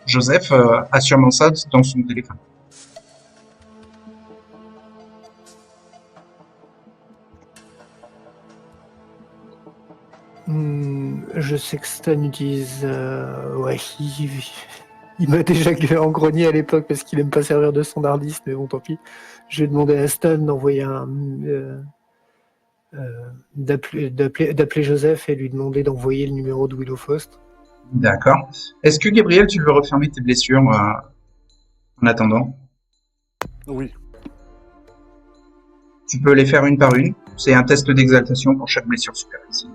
Joseph a sûrement ça dans son téléphone. Je sais que Stan utilise... ouais, il m'a déjà engrogné à l'époque parce qu'il aime pas servir de standardiste, mais bon, tant pis. Je vais demander à Stan d'envoyer d'appeler Joseph et lui demander d'envoyer le numéro de Willow Faust. D'accord. Est-ce que Gabriel, tu veux refermer tes blessures en attendant? Oui. Tu peux les faire une par une. C'est un test d'exaltation pour chaque blessure superficielle.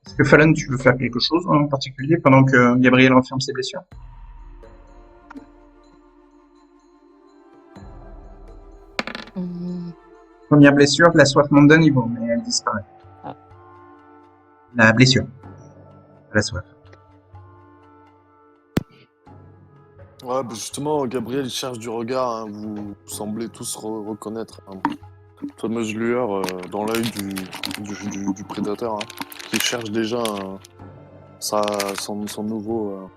Est-ce que Fallon, tu veux faire quelque chose en particulier pendant que Gabriel referme ses blessures? Première blessure, la soif monte d'un niveau, mais elle disparaît. Ah. La blessure. La soif. Ouais, bah justement, Gabriel, il cherche du regard. Hein. Vous semblez tous reconnaître hein, la fameuse lueur dans l'œil du prédateur, hein, qui cherche déjà son nouveau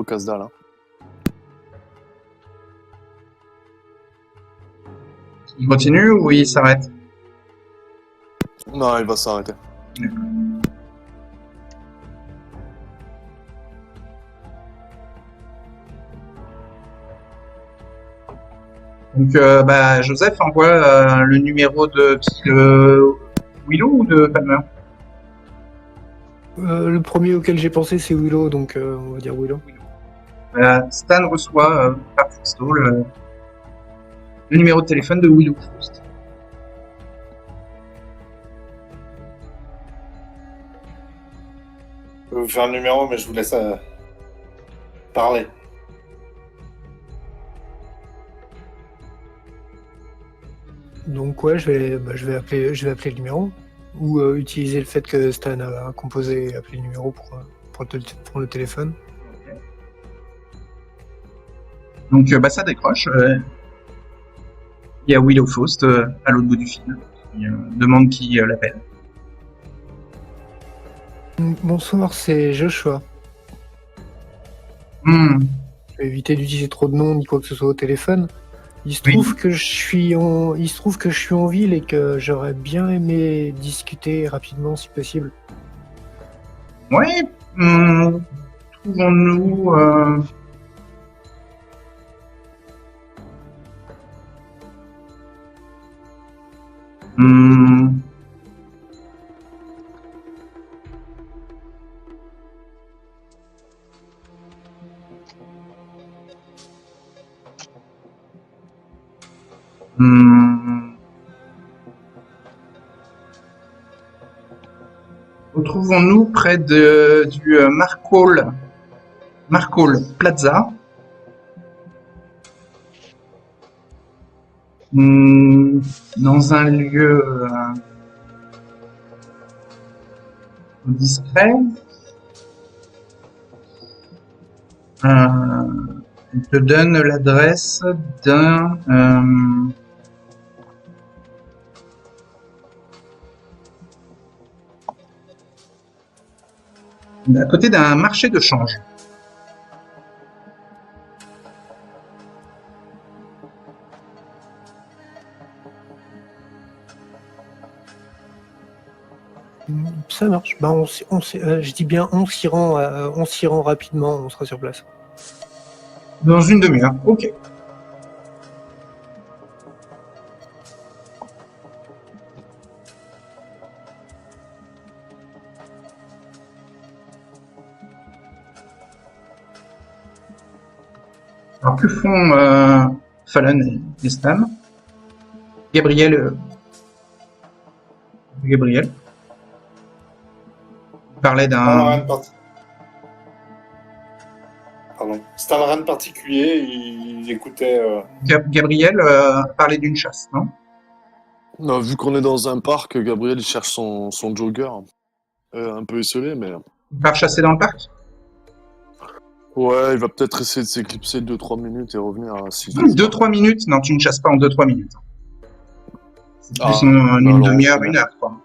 casse-dalle. Hein. Il continue ou il s'arrête? Non, il va s'arrêter. Donc, Joseph envoie le numéro de Willow ou de Palmer? Le premier auquel j'ai pensé, c'est Willow, donc on va dire Willow. Stan reçoit par texto le numéro de téléphone de Willow Faust. Je peux vous faire un numéro, mais je vous laisse parler. Donc ouais, je vais appeler le numéro ou utiliser le fait que Stan a composé et appelé le numéro pour prendre le téléphone. Donc ça décroche. Il y a Willow Faust à l'autre bout du fil qui demande qui l'appelle. Bonsoir, c'est Joshua. Hmm. Je vais éviter d'utiliser trop de noms ni quoi que ce soit au téléphone. Il se trouve que je suis en ville et que j'aurais bien aimé discuter rapidement si possible. Ouais. Trouvons-nous Retrouvons-nous près du Marcol Plaza. Dans un lieu discret. Il te donne l'adresse d'un à côté d'un marché de change. Ça marche. Bah je dis bien on s'y rend rapidement, on sera sur place. Dans une demi-heure, ok. Alors que font Fallon et Stan? Gabriel parlait d'un... Pardon. C'est un rien de particulier, il écoutait... Gabriel parlait d'une chasse, non? Non, vu qu'on est dans un parc, Gabriel il cherche son jogger. Un peu esselé, mais... Il part chasser dans le parc? Ouais, il va peut-être essayer de s'éclipser 2-3 minutes et revenir à 6. 2-3 minutes? Non, tu ne chasses pas en 2-3 minutes. C'est plus une alors, demi-heure, une heure, quoi.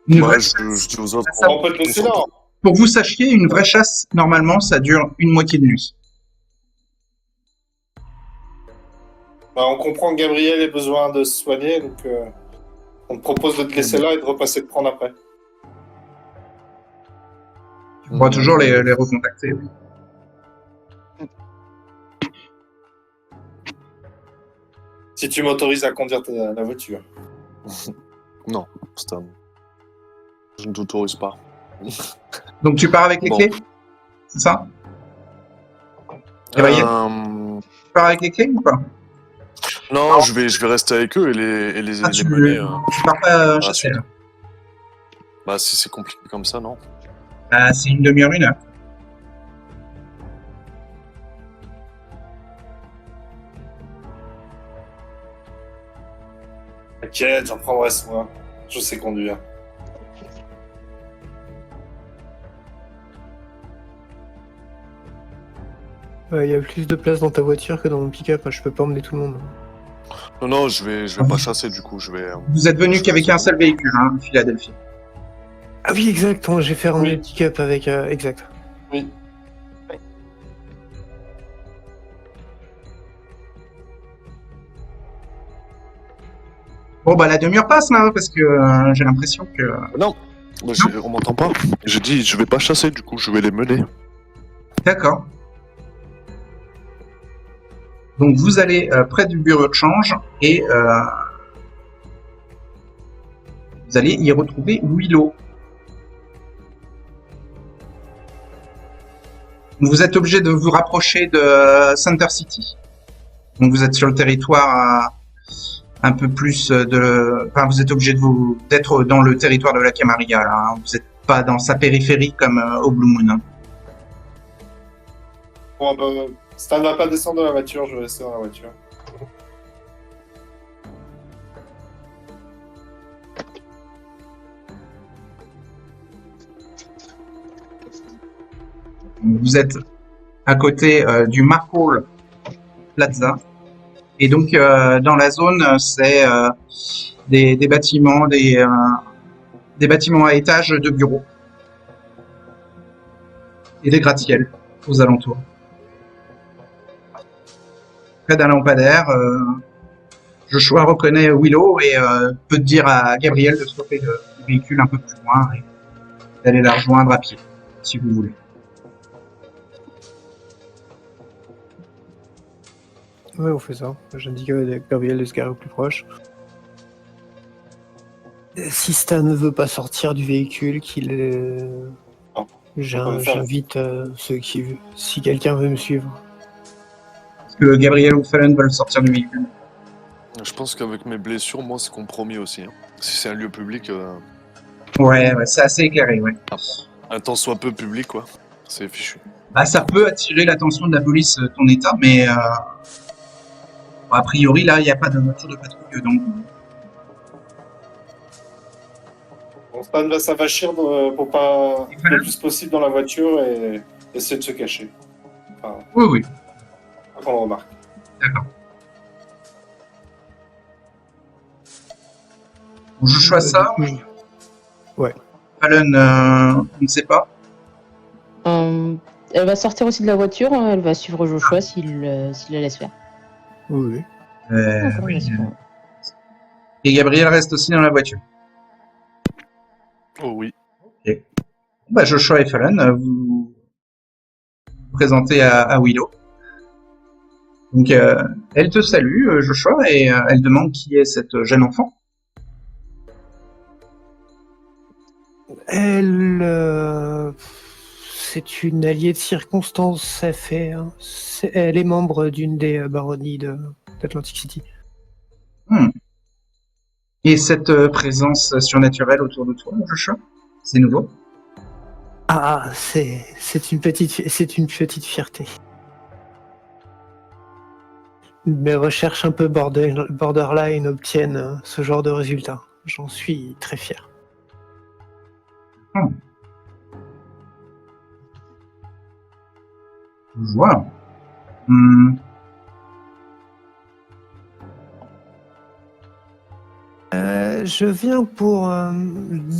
Une Bah, vraie je chasse, dis aux autres. Ça, On peut te laisser là. pour que vous sachiez, une vraie chasse, normalement, ça dure une moitié de nuit. Bah, on comprend que Gabriel ait besoin de se soigner, donc on te propose de te laisser là et de repasser te prendre après. Tu pourras toujours les recontacter. Oui. Si tu m'autorises à conduire la voiture. Non, Stan. Je ne t'autorise pas. Donc tu pars avec les Bon. clés, c'est ça? Gabriel, tu pars avec les clés ou pas? Non, je vais rester avec eux et les Tu mener. pars pas la chasser suite. là. Bah, si c'est compliqué comme ça, non. Bah, c'est une demi-heure, une heure. T'inquiète, j'en prendrai soin. Je sais conduire. Il y a plus de place dans ta voiture que dans mon pick-up. Je peux pas emmener tout le monde. Non, je vais pas chasser du coup. Je vais. Vous êtes venu qu'avec un seul véhicule, hein, Philadelphie. Ah oui, exact. J'ai fait ramener Oui. le pick-up avec. Exact. Oui. Bon, bah la demi-heure passe là, parce que j'ai l'impression que. Non, bah, on m'entend pas. J'ai dit, je vais pas chasser du coup. Je vais les mener. D'accord. Donc vous allez près du bureau de change et vous allez y retrouver Willow. Vous êtes obligé de vous rapprocher de Center City. Donc vous êtes sur le territoire un peu plus de... Enfin, vous êtes obligé d'être dans le territoire de la Camarilla. Là, hein. Vous n'êtes pas dans sa périphérie comme au Blue Moon. Hein. Bon, bah, Stan va pas descendre de la voiture, je vais rester dans la voiture. Vous êtes à côté du Marpole Plaza. Et donc, dans la zone, c'est des bâtiments, des bâtiments à étages de bureaux. Et des gratte-ciels aux alentours. Près d'un lampadaire, Joshua reconnaît Willow et peut dire à Gabriel de stopper le véhicule un peu plus loin et d'aller la rejoindre à pied, si vous voulez. Ouais, on fait ça. J'indique à Gabriel de se garer au plus proche. Si Stan ne veut pas sortir du véhicule, Non. j'invite ceux qui... Si quelqu'un veut me suivre. Est-ce que Gabriel ou Fallon veulent sortir du véhicule? Je pense qu'avec mes blessures, moi, c'est compromis aussi. Hein. Si c'est un lieu public, Ouais, c'est assez éclairé, ouais. un temps soit peu public, quoi. C'est fichu. Bah, ça peut attirer l'attention de la police, ton état, mais a priori, là, il n'y a pas de voiture de patrouille, donc... Bon, Stan va s'avachir pour pas le plus possible dans la voiture et essayer de se cacher. Enfin, Oui. pas qu'on le remarque. D'accord. Je choisis ça. Ouais. Fallon, on ne sait pas. Elle va sortir aussi de la voiture, elle va suivre Joshua s'il la laisse faire. Oui. Oui. Et Gabriel reste aussi dans la voiture. Oh oui. Okay. Bah, Joshua et Fallon, vous présentez à Willow. Donc, elle te salue, Joshua, et elle demande qui est cette jeune enfant. Elle... c'est une alliée de circonstance, elle est membre d'une des baronnies d'Atlantic City. Et cette présence surnaturelle autour de toi, Joshua, c'est nouveau? Ah, c'est une petite fierté. Mes recherches un peu borderline obtiennent ce genre de résultats. J'en suis très fier. Je vois. Je viens pour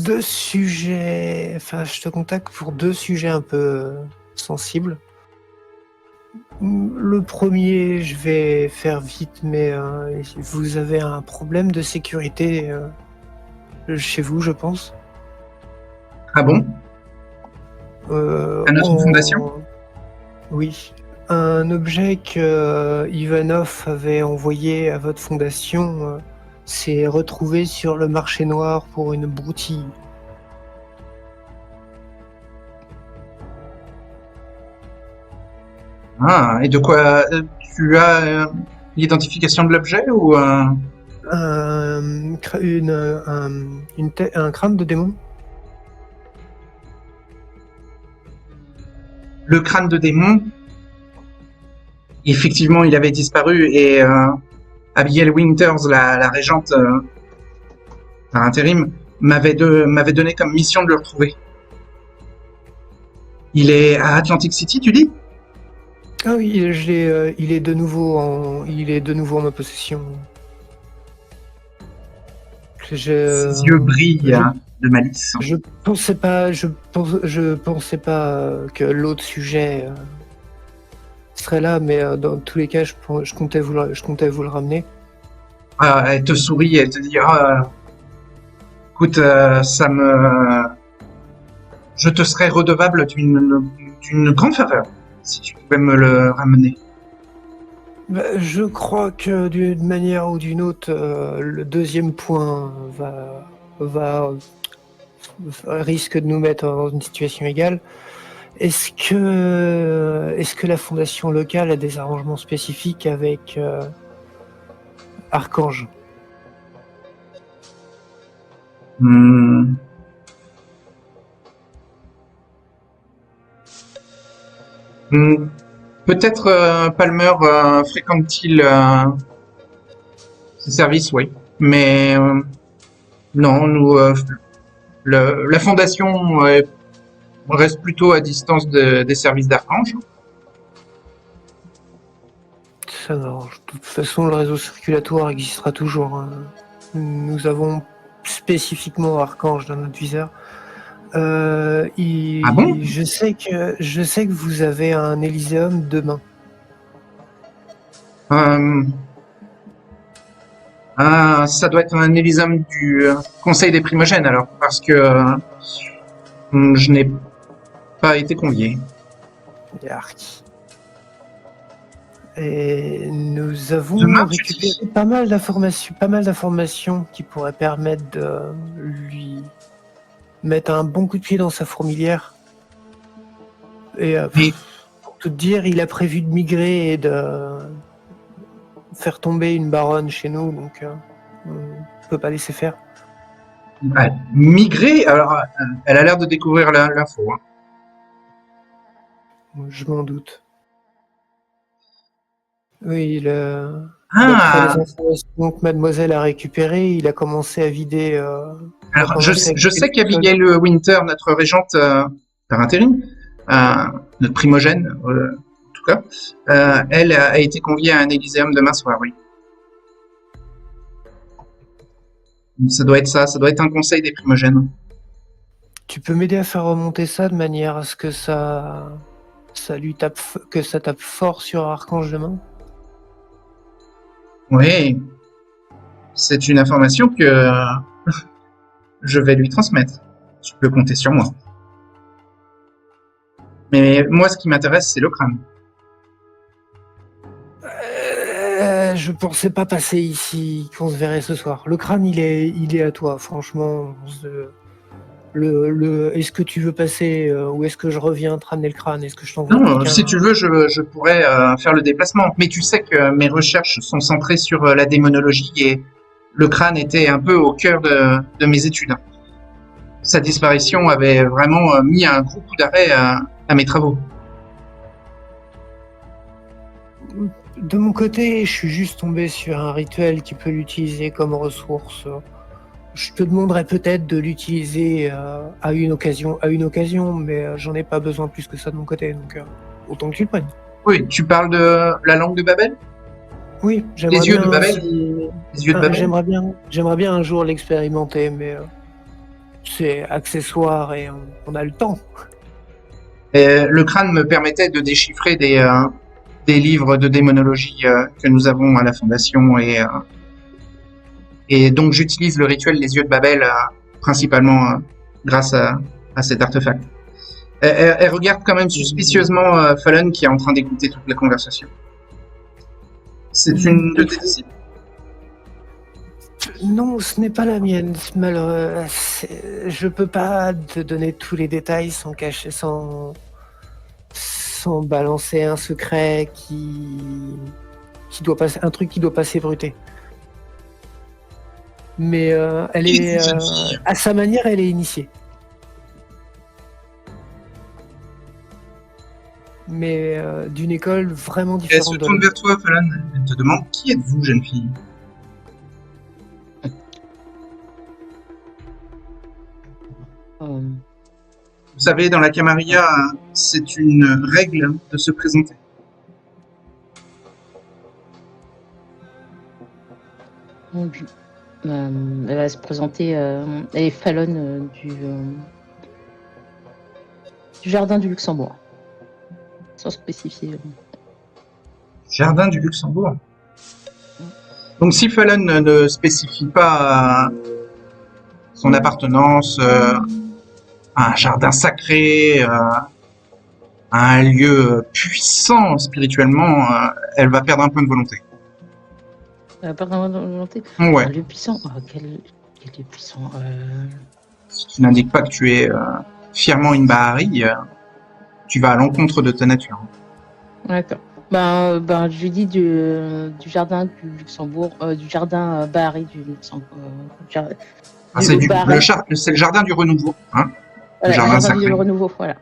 deux sujets. Enfin, je te contacte pour deux sujets un peu sensibles. Le premier, je vais faire vite, mais vous avez un problème de sécurité chez vous, je pense. Ah bon? À notre on- fondation? Oui. Un objet que Ivanov avait envoyé à votre fondation s'est retrouvé sur le marché noir pour une broutille. Ah, et de quoi tu as l'identification de l'objet ou Un crâne de démon. le crâne de démon? Effectivement, il avait disparu et Abigail Winters, la régente par intérim, m'avait donné comme mission de le retrouver. Il est à Atlantic City, tu dis? Ah oui, il est de nouveau en ma possession. Ses yeux brillent de malice. Je pensais pas que l'autre sujet serait là, mais dans tous les cas, je comptais vous le ramener. Elle te sourit, elle te dit écoute, je te serais redevable d'une grande faveur si tu pouvais me le ramener. Je crois que d'une manière ou d'une autre, le deuxième point risque de nous mettre dans une situation égale. Est-ce que la fondation locale a des arrangements spécifiques avec Archange? Peut-être Palmer fréquente-t-il ces services, oui. Mais non, nous, la fondation reste plutôt à distance des services d'Archange. Ça marche. De toute façon, le réseau circulatoire existera toujours. Hein. Nous avons spécifiquement Archange dans notre viseur. Ah bon? Je sais que vous avez un Elyséum demain. Ça doit être un Elyséum du Conseil des Primogènes alors, parce que je n'ai pas été convié. Yark. Et nous avons Demain, tu récupéré dis? pas mal d'informations qui pourraient permettre de lui mettre un bon coup de pied dans sa fourmilière. Et Mais- pour tout te dire, il a prévu de migrer et de faire tomber une baronne chez nous, donc on peut pas laisser faire. Migrer, alors elle a l'air de découvrir l'info. Hein. Je m'en doute. Oui, d'après Ah, les informations que mademoiselle a récupérées, il a commencé à vider... alors je sais qu'Abigail Winter, notre régente par intérim, notre primogène en tout cas, elle a été conviée à un Elyséum demain soir, oui. Ça doit être un conseil des primogènes. Tu peux m'aider à faire remonter ça de manière à ce que ça tape fort sur Archange demain? Oui, c'est une information que je vais lui transmettre. Tu peux compter sur moi. Mais moi, ce qui m'intéresse, c'est le crâne. Je pensais pas passer ici, qu'on se verrait ce soir. Le crâne, il est à toi, franchement. Est-ce que tu veux passer ou est-ce que je reviens te ramener le crâne? Est-ce que je t'envoie Non, quelqu'un? si tu veux, je pourrais faire le déplacement. Mais tu sais que mes recherches sont centrées sur la démonologie et le crâne était un peu au cœur de mes études. Sa disparition avait vraiment mis un gros coup d'arrêt à mes travaux. De mon côté, je suis juste tombé sur un rituel qui peut l'utiliser comme ressource. Je te demanderais peut-être de l'utiliser à une occasion, mais j'en ai pas besoin plus que ça de mon côté, donc autant que tu le prennes. Oui, tu parles de la langue de Babel? Oui, j'aimerais Les yeux bien de Babel? si- Les yeux de Babel. J'aimerais bien un jour l'expérimenter, mais c'est accessoire et on a le temps. Le crâne me permettait de déchiffrer des livres de démonologie que nous avons à la Fondation et donc j'utilise le rituel des yeux de Babel principalement grâce à cet artefact. Elle regarde quand même suspicieusement Fallon qui est en train d'écouter toute la conversation. C'est une de tes disciples? Non, ce n'est pas la mienne. Malheureux. Je peux pas te donner tous les détails sans balancer un secret qui doit passer, un truc qui doit pas s'ébruiter. Mais elle est, à sa manière, elle est initiée. Mais d'une école vraiment Elle se différente de tourne la vers toi, Fallon. Elle te demande qui êtes-vous, jeune fille? Vous savez, dans la Camarilla, c'est une règle de se présenter. Elle va se présenter. Elle est Fallon du jardin du Luxembourg. Sans spécifier. Jardin du Luxembourg. Donc si Fallon ne spécifie pas son appartenance à un jardin sacré, à un lieu puissant spirituellement, elle va perdre un point de volonté. Elle va perdre un point de volonté. Ouais. Un lieu puissant. Oh, quel lieu puissant. Si tu n'indiques pas que tu es fièrement une Bahari, tu vas à l'encontre de ta nature. D'accord. Ben, je lui dis du jardin du Luxembourg, du jardin Bahari du Luxembourg. C'est le jardin du renouveau. Hein, voilà, le jardin du renouveau, voilà.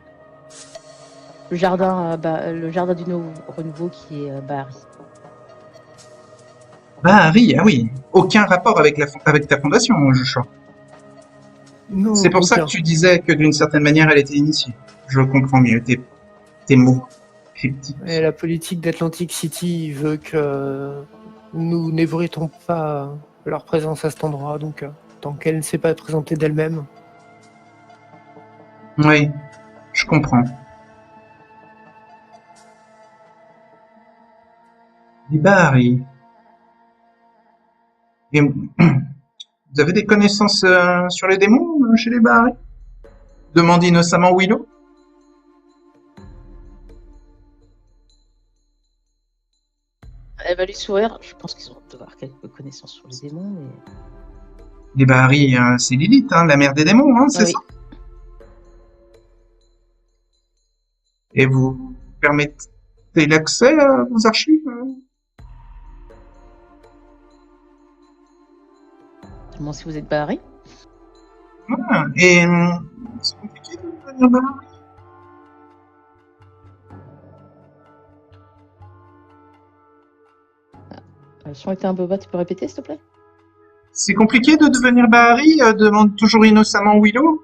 Le jardin du renouveau qui est Bahari. Bahari, ah oui. Aucun rapport avec ta fondation, Joshua. Non, C'est pour ça que tu disais que d'une certaine manière, elle était initiée. Je comprends mieux tes mots. Et la politique d'Atlantic City veut que nous n'ébruitons pas leur présence à cet endroit, donc tant qu'elle ne s'est pas présentée d'elle-même. Oui, je comprends. Les Bahari. Et vous avez des connaissances sur les démons chez les Bahari? Demande innocemment Willow. Elle va lui sourire. Je pense qu'ils ont avoir quelques connaissances sur les démons, mais... Les Bahari, c'est Lilith, hein, la mère des démons, hein, c'est oui. ça? Et vous permettez l'accès aux archives? Seulement si vous êtes Bahari. Et c'est compliqué de devenir Bahari. Le son était un peu bas, tu peux répéter s'il te plaît? C'est compliqué de devenir Bahari, demande toujours innocemment Willow.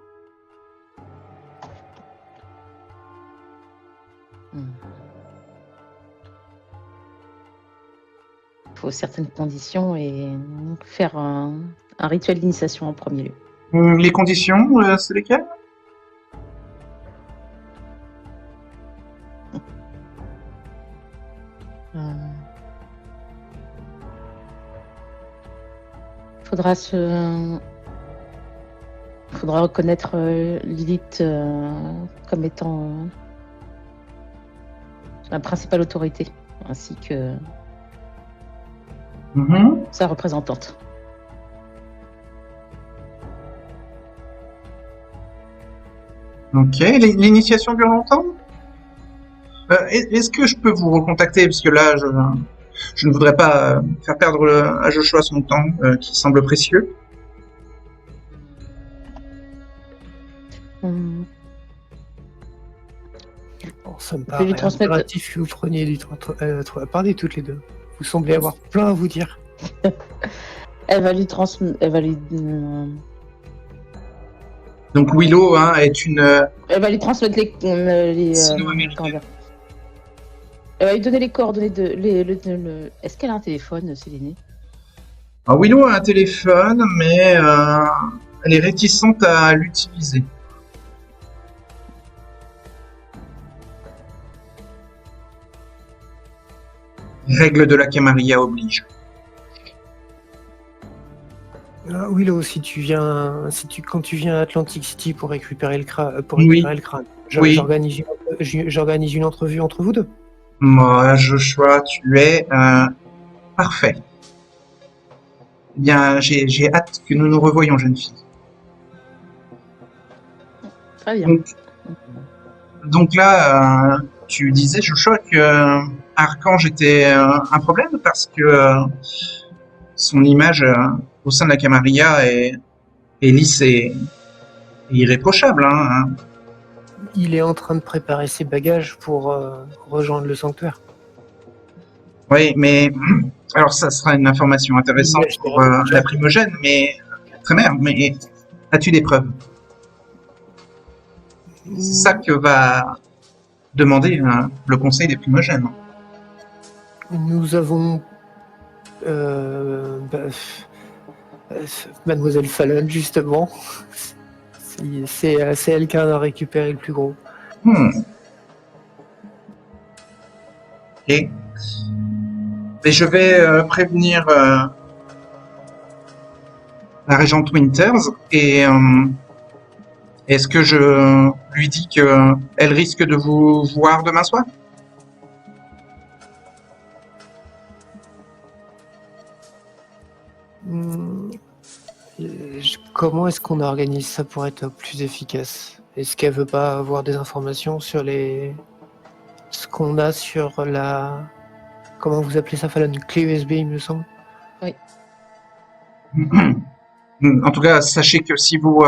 Il faut certaines conditions et faire un rituel d'initiation en premier lieu. Les conditions, c'est lesquelles? Faudra reconnaître Lilith comme étant la principale autorité, ainsi que sa représentante. Ok, l'initiation dure longtemps? Est-ce que je peux vous recontacter? Parce que là, je ne voudrais pas faire perdre à Joshua son temps, qui semble précieux. Bon, ça me paraît impératif que vous preniez du temps à parler toutes les deux. Vous semblez avoir plein à vous dire. Elle va lui transmettre... Donc Willow est une... Elle va lui transmettre les sino-américaine. Elle va lui donner les coordonnées de... Est-ce qu'elle a un téléphone, Séléné? Alors, Willow a un téléphone, mais elle est réticente à l'utiliser. Règle de la Camarilla oblige. Willow, quand tu viens à Atlantic City pour récupérer le crâne, Oui. Oui. j'organise une entrevue entre vous deux. Moi, Joshua, tu es parfait. Eh bien, j'ai hâte que nous nous revoyions, jeune fille. Très bien. Donc là, tu disais, Joshua, que Archange était un problème parce que son image au sein de la Camarilla est lisse et irréprochable. Hein. Il est en train de préparer ses bagages pour rejoindre le sanctuaire. Oui, mais alors ça sera une information intéressante pour la primogène, mais très bien. Mais as-tu des preuves? C'est ça que va demander le conseil des primogènes. Nous avons Mademoiselle Fallon, justement. C'est elle qui en a récupéré le plus gros. Ok. Et je vais prévenir la régente Winters et est-ce que je lui dis que elle risque de vous voir demain soir? Comment est-ce qu'on organise ça pour être plus efficace? Est-ce qu'elle veut pas avoir des informations sur ce qu'on a sur la... Comment vous appelez ça, Fallon? Clé USB, il me semble. Oui. En tout cas, sachez que si vous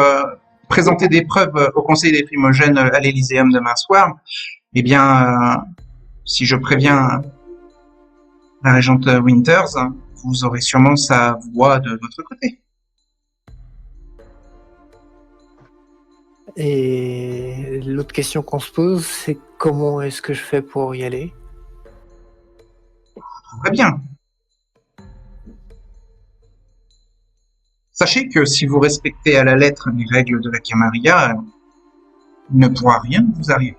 présentez des preuves au Conseil des primogènes à l'Elyséum demain soir, eh bien, si je préviens la régente Winters, vous aurez sûrement sa voix de votre côté. Et l'autre question qu'on se pose, c'est comment est-ce que je fais pour y aller? Très bien. Sachez que si vous respectez à la lettre les règles de la Camarilla, il ne pourra rien vous arriver.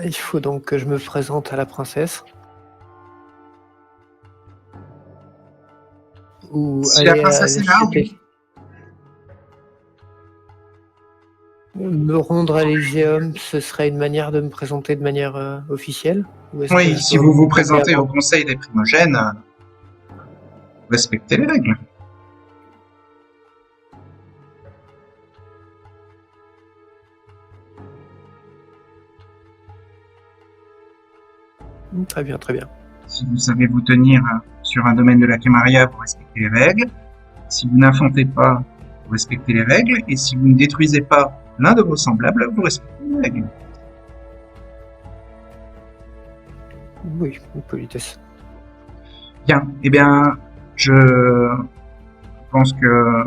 Il faut donc que je me présente à la princesse. Ou Si la princesse est là, oui. Me rendre à l'Elyséum, ce serait une manière de me présenter de manière officielle? Oui, si vous vous présentez au Conseil des primogènes, respectez les règles. Très bien, très bien. Si vous savez vous tenir sur un domaine de la Camarilla, vous respectez les règles. Si vous n'affrontez pas, vous respectez les règles. Et si vous ne détruisez pas l'un de vos semblables, vous respectez les règles. Oui, une politesse. Bien, eh bien, je pense que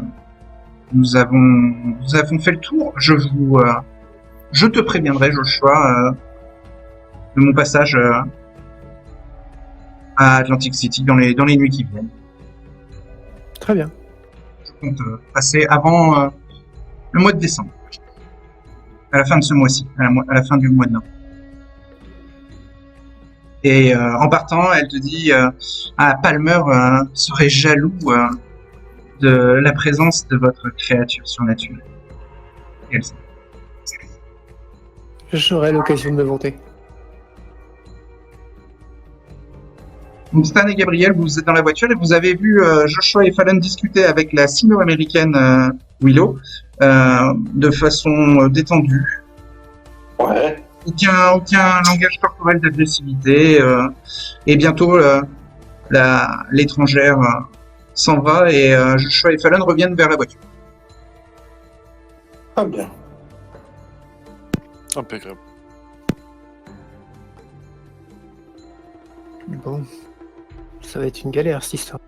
nous avons fait le tour. Je te préviendrai, Joshua, de mon passage à Atlantic City dans les nuits qui viennent. Très bien. Je compte passer avant le mois de décembre. À la fin de ce mois-ci, à la fin du mois de novembre. Et en partant, elle te dit Palmer serait jaloux de la présence de votre créature surnaturelle. Et elle sait. J'aurai l'occasion de me vanter. Donc Stan et Gabriel, vous êtes dans la voiture et vous avez vu Joshua et Fallon discuter avec la sino-américaine Willow de façon détendue. Ouais. Aucun langage corporel d'agressivité. Et bientôt, l'étrangère s'en va et Joshua et Fallon reviennent vers la voiture. Ah bien. Impeccable. Bon. Ça va être une galère, cette histoire.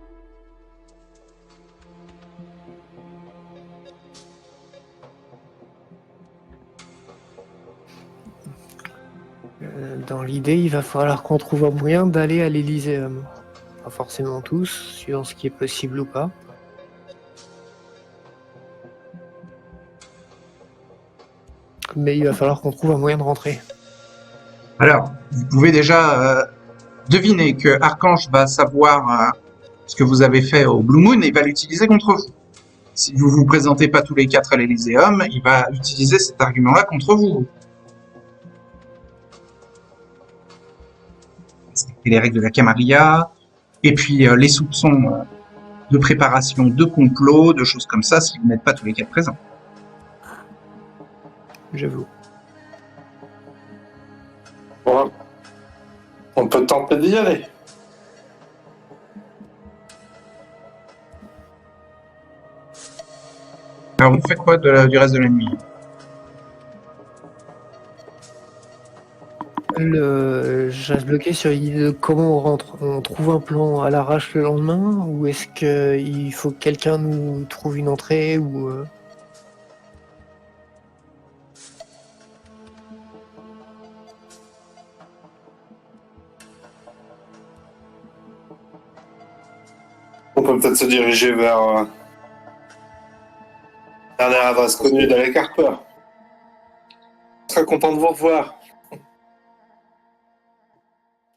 Dans l'idée, il va falloir qu'on trouve un moyen d'aller à l'Elyséum. forcément tous, suivant ce qui est possible ou pas. Mais il va falloir qu'on trouve un moyen de rentrer. Alors, vous pouvez déjà deviner que Archange va savoir ce que vous avez fait au Blue Moon et va l'utiliser contre vous. Si vous vous présentez pas tous les 4 à l'Elyséum, il va utiliser cet argument-là contre vous. Respectez les règles de la Camarilla, et puis les soupçons de préparation de complot, de choses comme ça, si vous n'êtes pas tous les 4 présents. J'avoue. Bon, on peut tenter d'y aller. Alors, vous faites quoi du reste de la nuit? Je reste bloqué sur l'idée de comment on rentre. On trouve un plan à l'arrache le lendemain, ou est-ce qu'il faut que quelqu'un nous trouve une entrée ou On peut peut-être se diriger vers dernière adresse connue d'Alec Harper. Très content de vous revoir.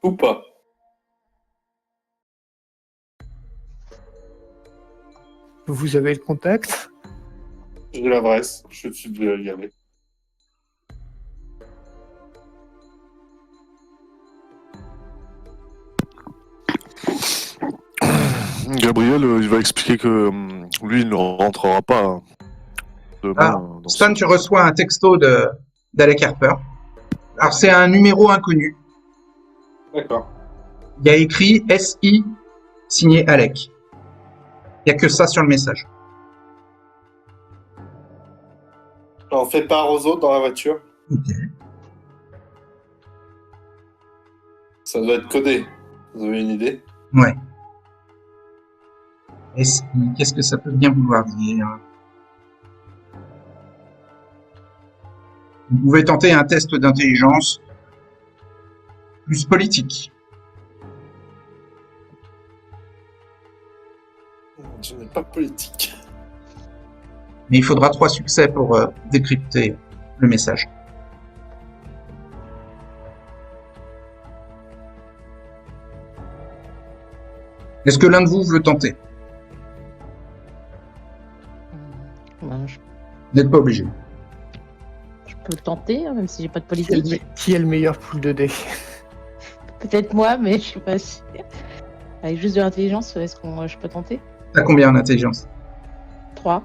Ou pas. vous avez le contact? J'ai l'adresse. Je suis de y aller. Gabriel, il va expliquer que lui, il ne rentrera pas demain. Ah, Stan, tu reçois un texto d'Alec Harper. Alors, c'est un numéro inconnu. D'accord. Il y a écrit SI signé Alec. Il n'y a que ça sur le message. On fait part aux autres dans la voiture. Ok. Ça doit être codé. Vous avez une idée? Ouais. SI, qu'est-ce que ça peut bien vouloir dire? Vous pouvez tenter un test d'intelligence plus politique. Je n'ai pas politique. Mais il faudra 3 succès pour décrypter le message. Est-ce que l'un de vous veut tenter? Ben, je Vous n'êtes pas obligé. peux tenter, hein, même si j'ai pas de Qui est politique. qui est le meilleur pool de dés? Peut-être moi, mais je suis pas sûre. Avec juste de l'intelligence, est-ce que je peux tenter? T'as combien en intelligence? 3.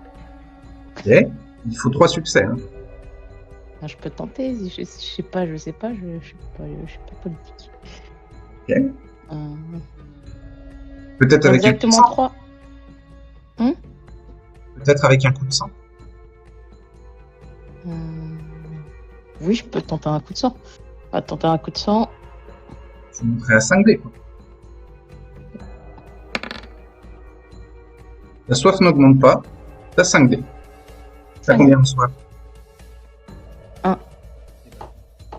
Ok. Il faut 3 succès. Hein. Ben, je peux tenter. Je sais pas, je suis pas politique. Ok. Euh, Peut-être avec un coup de exactement sang. 3. Peut-être avec un coup de sang. Oui, je peux tenter un coup de sang. On va tenter un coup de sang. Faut montrer à 5 dés. Quoi. La soif n'augmente pas. T'as 5 dés. T'as 5 combien de soif? 1.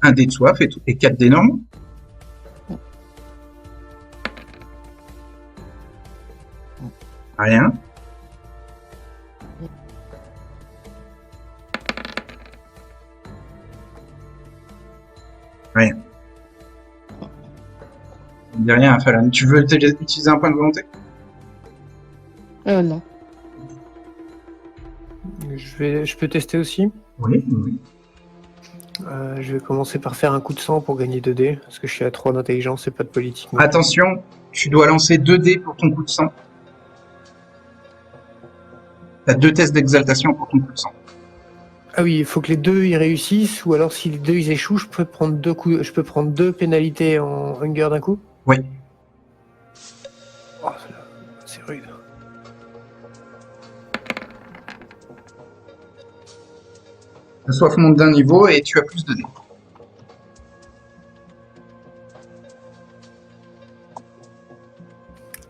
1 dé de soif et 4 dés normaux. Rien. Rien. Ça ne dit rien à Falan. Tu veux utiliser un point de volonté? Non. Je peux tester aussi. Oui, oui. Je vais commencer par faire un coup de sang pour gagner 2 dés, parce que je suis à 3 d'intelligence et pas de politique. Attention, tu dois lancer 2 dés pour ton coup de sang. T'as 2 tests d'exaltation pour ton coup de sang. Ah oui, il faut que les deux y réussissent, ou alors si les deux ils échouent, je peux prendre 2 coups, je peux prendre 2 pénalités en hunger d'un coup. Oui. Oh, c'est rude. La soif monte d'un niveau et tu as plus de dés.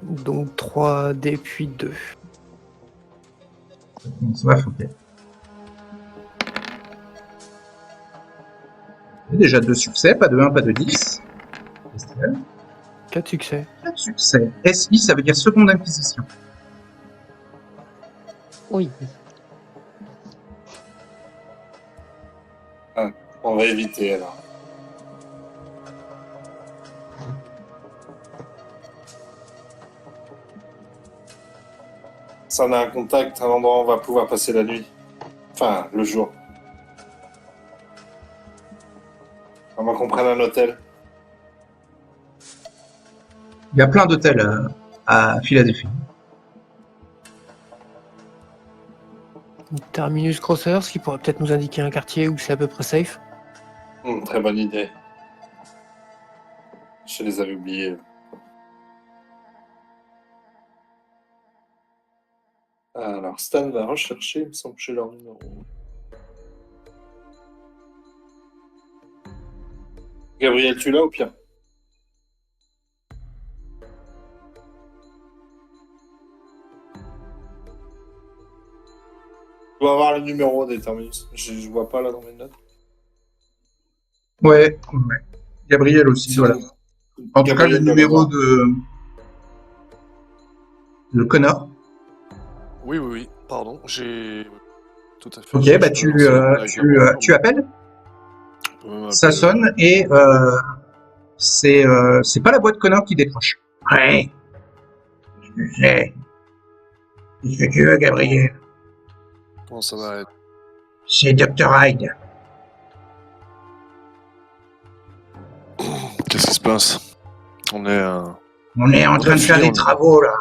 Donc 3 dés puis 2. Soif, ok. Déjà 2 succès, pas de 1, pas de 10. Bestial. 4 succès. 4 succès. SI, ça veut dire seconde inquisition. Oui. On va éviter alors. Ça, on a un contact, un endroit où on va pouvoir passer la nuit. Enfin, le jour. À moins qu'on prenne un hôtel. Il y a plein d'hôtels à Philadelphie. Terminus Crossers, qui pourrait peut-être nous indiquer un quartier où c'est à peu près safe. Très bonne idée. Je les avais oubliés. Alors, Stan va rechercher, il me semble que j'ai leur numéro. Gabriel, tu l'as ou pire? Je dois avoir le numéro des terminus. Je vois pas là dans mes notes. Ouais. Gabriel aussi, voilà. En tout cas, le Gabriel doit numéro l'avoir. de Connor. Oui, pardon, j'ai... Tout à fait. Ok, je bah peux lancer la guerre. tu appelles, On peut même ça appeler, sonne et c'est pas la boîte Connor qui décroche. Ouais. Je sais. Qu'est-ce que tu veux, Gabriel? Comment ça va être? C'est Dr. Hyde. Qu'est-ce qui se passe? On est... On est en On train a de faire fini, des on- travaux, là.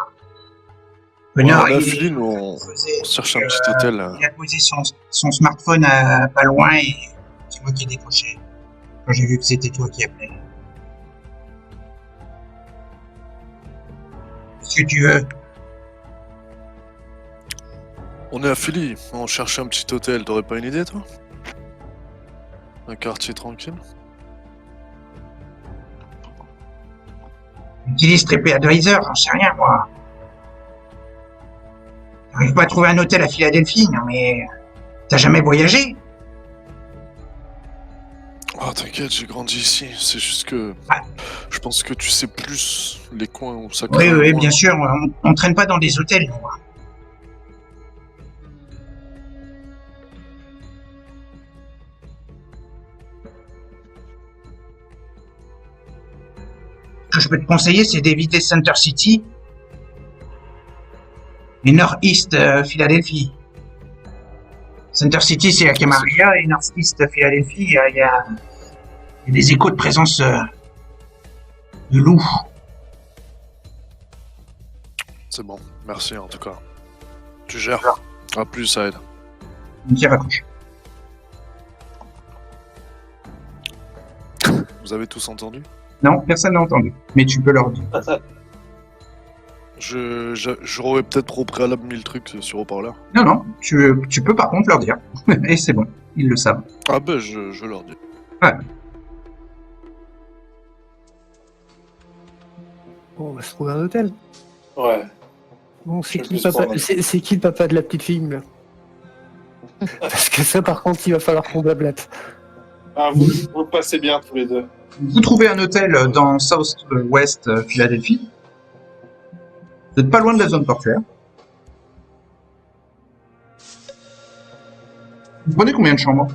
Ouais, Connor, on a il fini, nous, on faisait- cherche un petit hôtel. il a posé son smartphone pas loin et c'est moi qui ai décroché. Quand j'ai vu que c'était toi qui appelais. Qu'est-ce que tu veux? On est à Philly, on cherche un petit hôtel. T'aurais pas une idée, toi? Un quartier tranquille? Utilise TripAdvisor, j'en sais rien, moi. J'arrive pas à trouver un hôtel à Philadelphie, non mais... T'as jamais voyagé? Oh, t'inquiète, j'ai grandi ici. C'est juste que... Ah. Je pense que tu sais plus les coins où ça Oui, craint. oui, moins. bien sûr, on traîne pas dans des hôtels, nous. Ce que je peux te conseiller, c'est d'éviter Center City et Northeast Philadelphie. Center City, c'est à Camaria, et Northeast Philadelphie, il y a des échos de présence de loups. C'est bon, merci en tout cas. Tu gères. À plus, ça aide. Donc il raccroche. Vous avez tous entendu? Non, personne n'a entendu, mais tu peux leur dire. J'aurais peut-être au préalable mis le truc sur haut-parleur. Non, non, tu peux par contre leur dire. Et c'est bon, ils le savent. Ah ben, je leur dis. Bon, on va se trouver un hôtel. Ouais. Bon, c'est Je qui, vais plus papa... prendre. c'est qui le papa de la petite fille, là? Parce que ça, par contre, il va falloir qu'on blablate. Ah, vous passez bien tous les deux. Vous trouvez un hôtel dans South-West Philadelphie. Vous n'êtes pas loin de la zone portuaire. Vous prenez combien de chambres?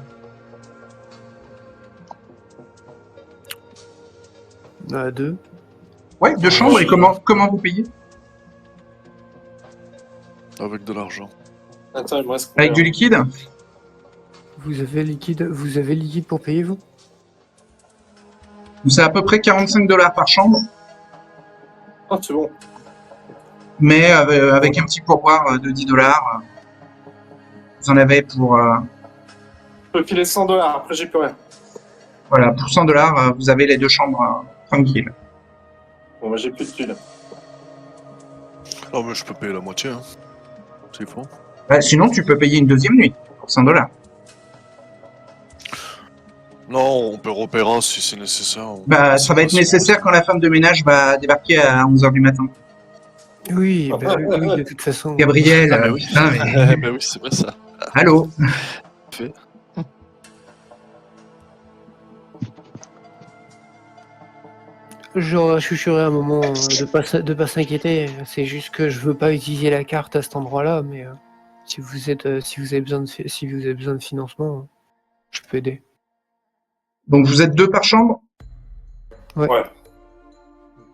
Deux. Ouais, 2 chambres, et comment vous payez? Avec de l'argent. Attends, il me reste Avec combien? du liquide? Vous avez liquide pour payer, vous? C'est à peu près 45 $ par chambre, Ah, c'est bon. mais avec un petit pourboire de 10 $. Vous en avez pour... Je peux filer 100 $, après j'ai plus rien. Voilà, pour 100 $, vous avez les 2 chambres tranquilles. Bon, bah j'ai plus de thunes. Ah mais je peux payer la moitié, hein. S'il faut. Sinon, tu peux payer une deuxième nuit pour 100 $. Non, on peut repérer si c'est nécessaire. Ça va être nécessaire quand la femme de ménage va débarquer à 11h du matin. Oui, oui, de toute façon. Gabriel, Ah, bah oui. putain, mais... Bah oui, c'est vrai ça. Allô? Fait. Je chucherai un moment de pas s'inquiéter. C'est juste que je veux pas utiliser la carte à cet endroit-là, mais si vous avez besoin de financement, je peux aider. Donc vous êtes 2 par chambre? Ouais. Ouais.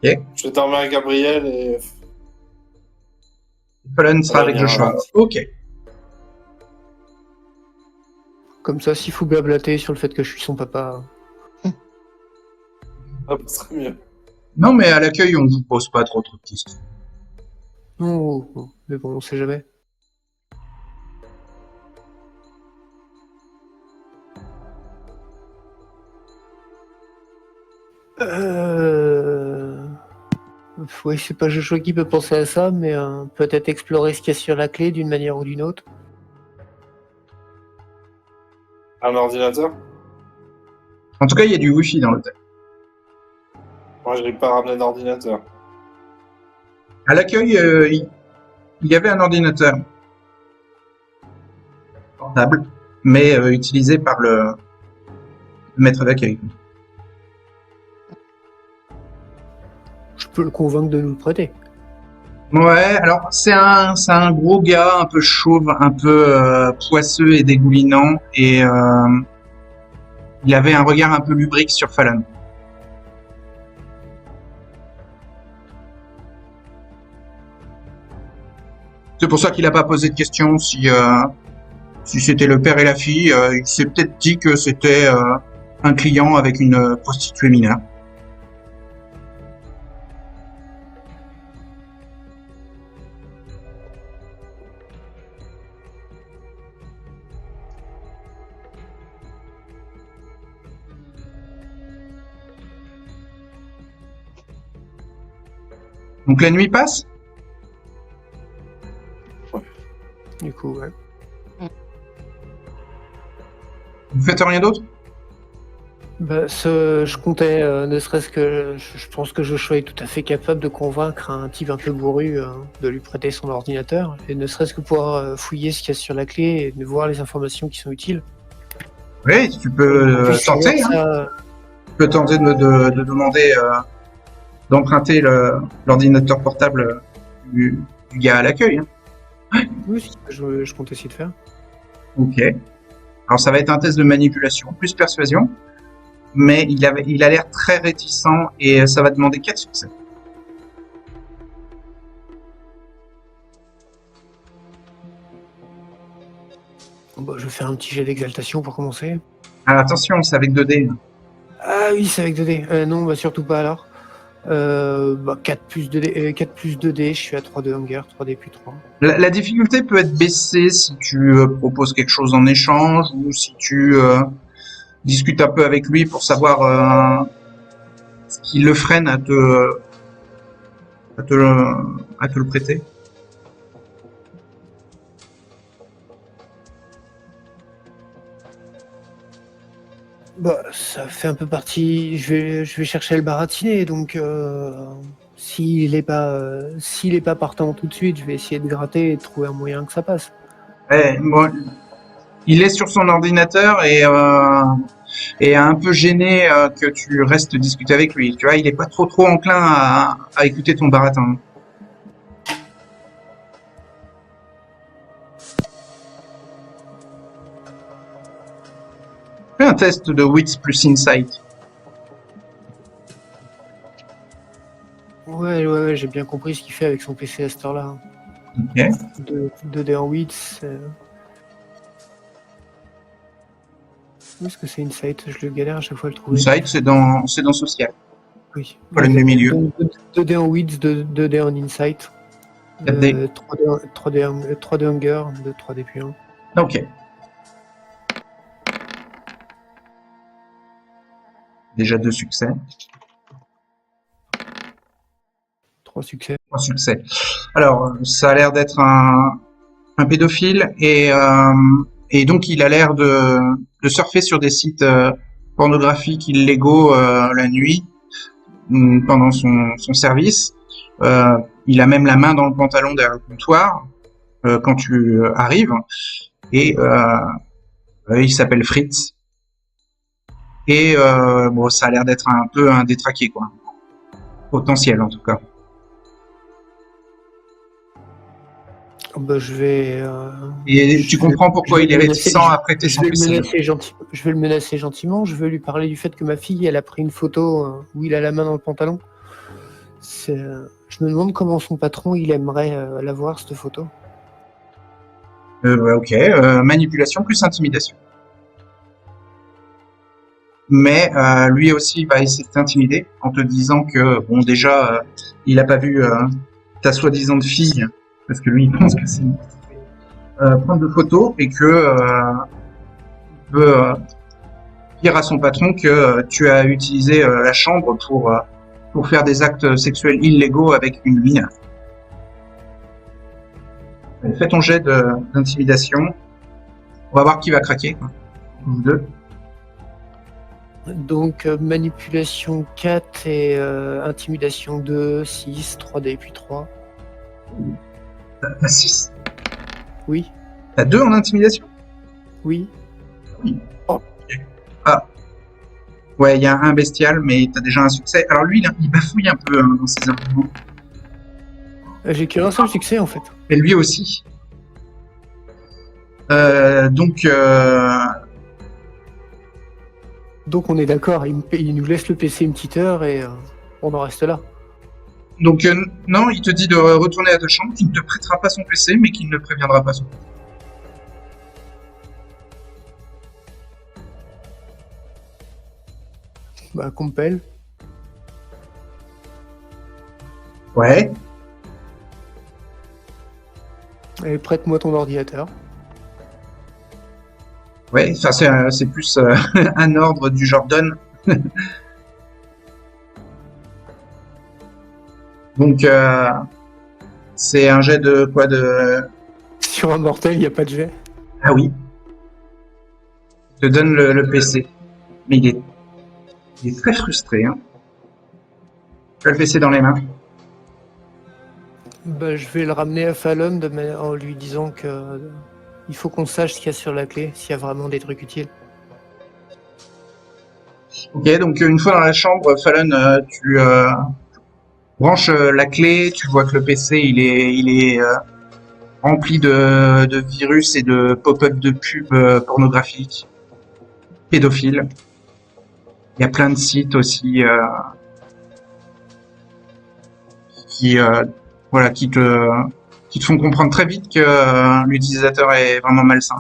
Ok. Je vais dormir avec Gabriel et Fallen sera avec dernière Joshua. avance. Ok. Comme ça, s'il faut blablater sur le fait que je suis son papa. ça serait mieux. Non, mais à l'accueil, on vous pose pas trop de questions. Non, mais bon, on sait jamais. Oui, c'est pas Joshua qui peut penser à ça, mais peut-être explorer ce qu'il y a sur la clé d'une manière ou d'une autre. Un ordinateur? En tout cas, il y a du Wi-Fi dans l'hôtel. Moi, je n'ai pas ramené d'ordinateur. À l'accueil, il y avait un ordinateur portable, mais utilisé par le maître d'accueil. Je peux le convaincre de nous le prêter. Ouais, alors c'est un gros gars, un peu chauve, un peu poisseux et dégoulinant, et il avait un regard un peu lubrique sur Fallon. C'est pour ça qu'il n'a pas posé de question si c'était le père et la fille. Il s'est peut-être dit que c'était un client avec une prostituée mineure. Donc la nuit passe? Du coup, ouais. Vous faites rien d'autre? Bah, je comptais, ne serait-ce que je pense que Joshua est tout à fait capable de convaincre un type un peu bourru de lui prêter son ordinateur, et ne serait-ce que pouvoir fouiller ce qu'il y a sur la clé et de voir les informations qui sont utiles. Oui, tu peux Puis, tenter. Hein. ça, Tu peux tenter de demander d'emprunter l'ordinateur portable du gars à l'accueil. Hein. oui, c'est ce que je compte essayer de faire. Ok. Alors ça va être un test de manipulation, plus persuasion, mais il a l'air très réticent et ça va demander 4 succès. Bon, bah, je vais faire un petit jet d'exaltation pour commencer. Alors attention, c'est avec 2 dés. Ah oui, c'est avec 2D. Non, bah surtout pas alors. 4 plus 2D, 4 plus 2D, je suis à 3 de hunger, 3D puis 3. La difficulté peut être baissée si tu proposes quelque chose en échange ou si tu discutes un peu avec lui pour savoir ce qui le freine à te le prêter. Bah, ça fait un peu partie. Je vais chercher le baratiner, donc s'il est pas partant tout de suite, je vais essayer de gratter et de trouver un moyen que ça passe. Ouais, bon, il est sur son ordinateur et un peu gêné que tu restes discuter avec lui. Tu vois, il est pas trop enclin à écouter ton baratin. Fais un test de wits plus insight. Ouais, j'ai bien compris ce qu'il fait avec son PC à cette heure-là. Ok. 2D en 8. Où est-ce que c'est Insight? Je le galère à chaque fois à le trouver. Insight, c'est dans social. Oui. Colonne du milieu. Donc, 2D en 8, 2D en Insight. 4D. 3D Hunger, 3D puis 1. Ok. Déjà 2 succès. 3 succès. 3 succès. Alors, ça a l'air d'être un pédophile et donc il a l'air de surfer sur des sites pornographiques illégaux la nuit pendant son service. Il a même la main dans le pantalon derrière le comptoir quand tu arrives et il s'appelle Fritz et bon ça a l'air d'être un peu un détraqué quoi. Potentiel, en tout cas. Bah, je vais. Et je tu vais- comprends pourquoi je il vais est le menacer- réticent à prêter je son vais le PC. menacer je vais le menacer gentiment. Je vais lui parler du fait que ma fille, elle a pris une photo où il a la main dans le pantalon. Je me demande comment son patron, il aimerait la voir, cette photo. Ouais, ok, manipulation plus intimidation. Mais lui aussi va essayer de t'intimider en te disant que, bon, déjà, il a pas vu ta soi-disant fille, parce que lui, il pense que c'est une prendre de photos et que il peut dire à son patron que tu as utilisé la chambre pour faire des actes sexuels illégaux avec une mineure. Fais ton jet d'intimidation. On va voir qui va craquer. Vous deux. Donc, manipulation 4 et intimidation 2, 6, 3D puis 3. T'as 6. Oui, T'as 2 en intimidation. oui. Ah. Ouais, il y a un bestial, mais t'as déjà un succès. Alors lui, il bafouille un peu dans ses arguments. J'ai qu'un seul succès en fait. Et lui aussi. Donc, Donc on est d'accord, il nous laisse le PC une petite heure et on en reste là. Non, il te dit de retourner à ta chambre, qu'il ne te prêtera pas son PC, mais qu'il ne préviendra pas son. Bah, compel. Ouais. Et prête-moi ton ordinateur. Ouais, enfin, c'est plus un ordre du genre donne. Donc, c'est un jet de quoi de. Sur un mortel, il n'y a pas de jet. Ah oui. Il te donne le PC. Mais il est très frustré. Hein. Tu as le PC dans les mains. Bah, je vais le ramener à Fallon en lui disant que il faut qu'on sache ce qu'il y a sur la clé, s'il y a vraiment des trucs utiles. Ok, donc une fois dans la chambre, Fallon, tu branches la clé, tu vois que le PC il est rempli de virus et de pop-up de pubs pornographiques, pédophiles. Il y a plein de sites aussi qui voilà qui te font comprendre très vite que l'utilisateur est vraiment malsain.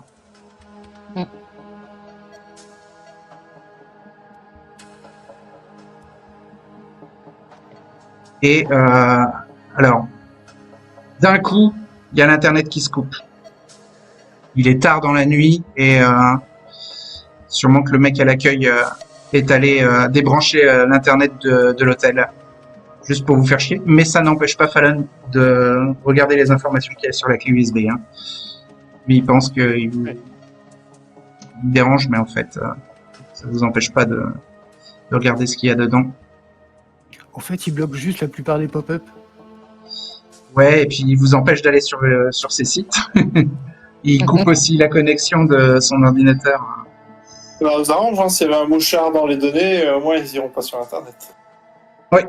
Et alors, d'un coup, il y a l'internet qui se coupe. Il est tard dans la nuit et sûrement que le mec à l'accueil est allé débrancher l'internet de l'hôtel juste pour vous faire chier. Mais ça n'empêche pas Fallon de regarder les informations qu'il y a sur la clé USB. Hein. Lui, il pense qu'il vous dérange, mais en fait, ça vous empêche pas de regarder ce qu'il y a dedans. En fait, il bloque juste la plupart des pop-up. Ouais, et puis il vous empêche d'aller sur ces sites. Il coupe aussi la connexion de son ordinateur. Ça nous arrange, hein, s'il y avait un mouchard dans les données, au moins ils iront pas sur Internet. Ouais.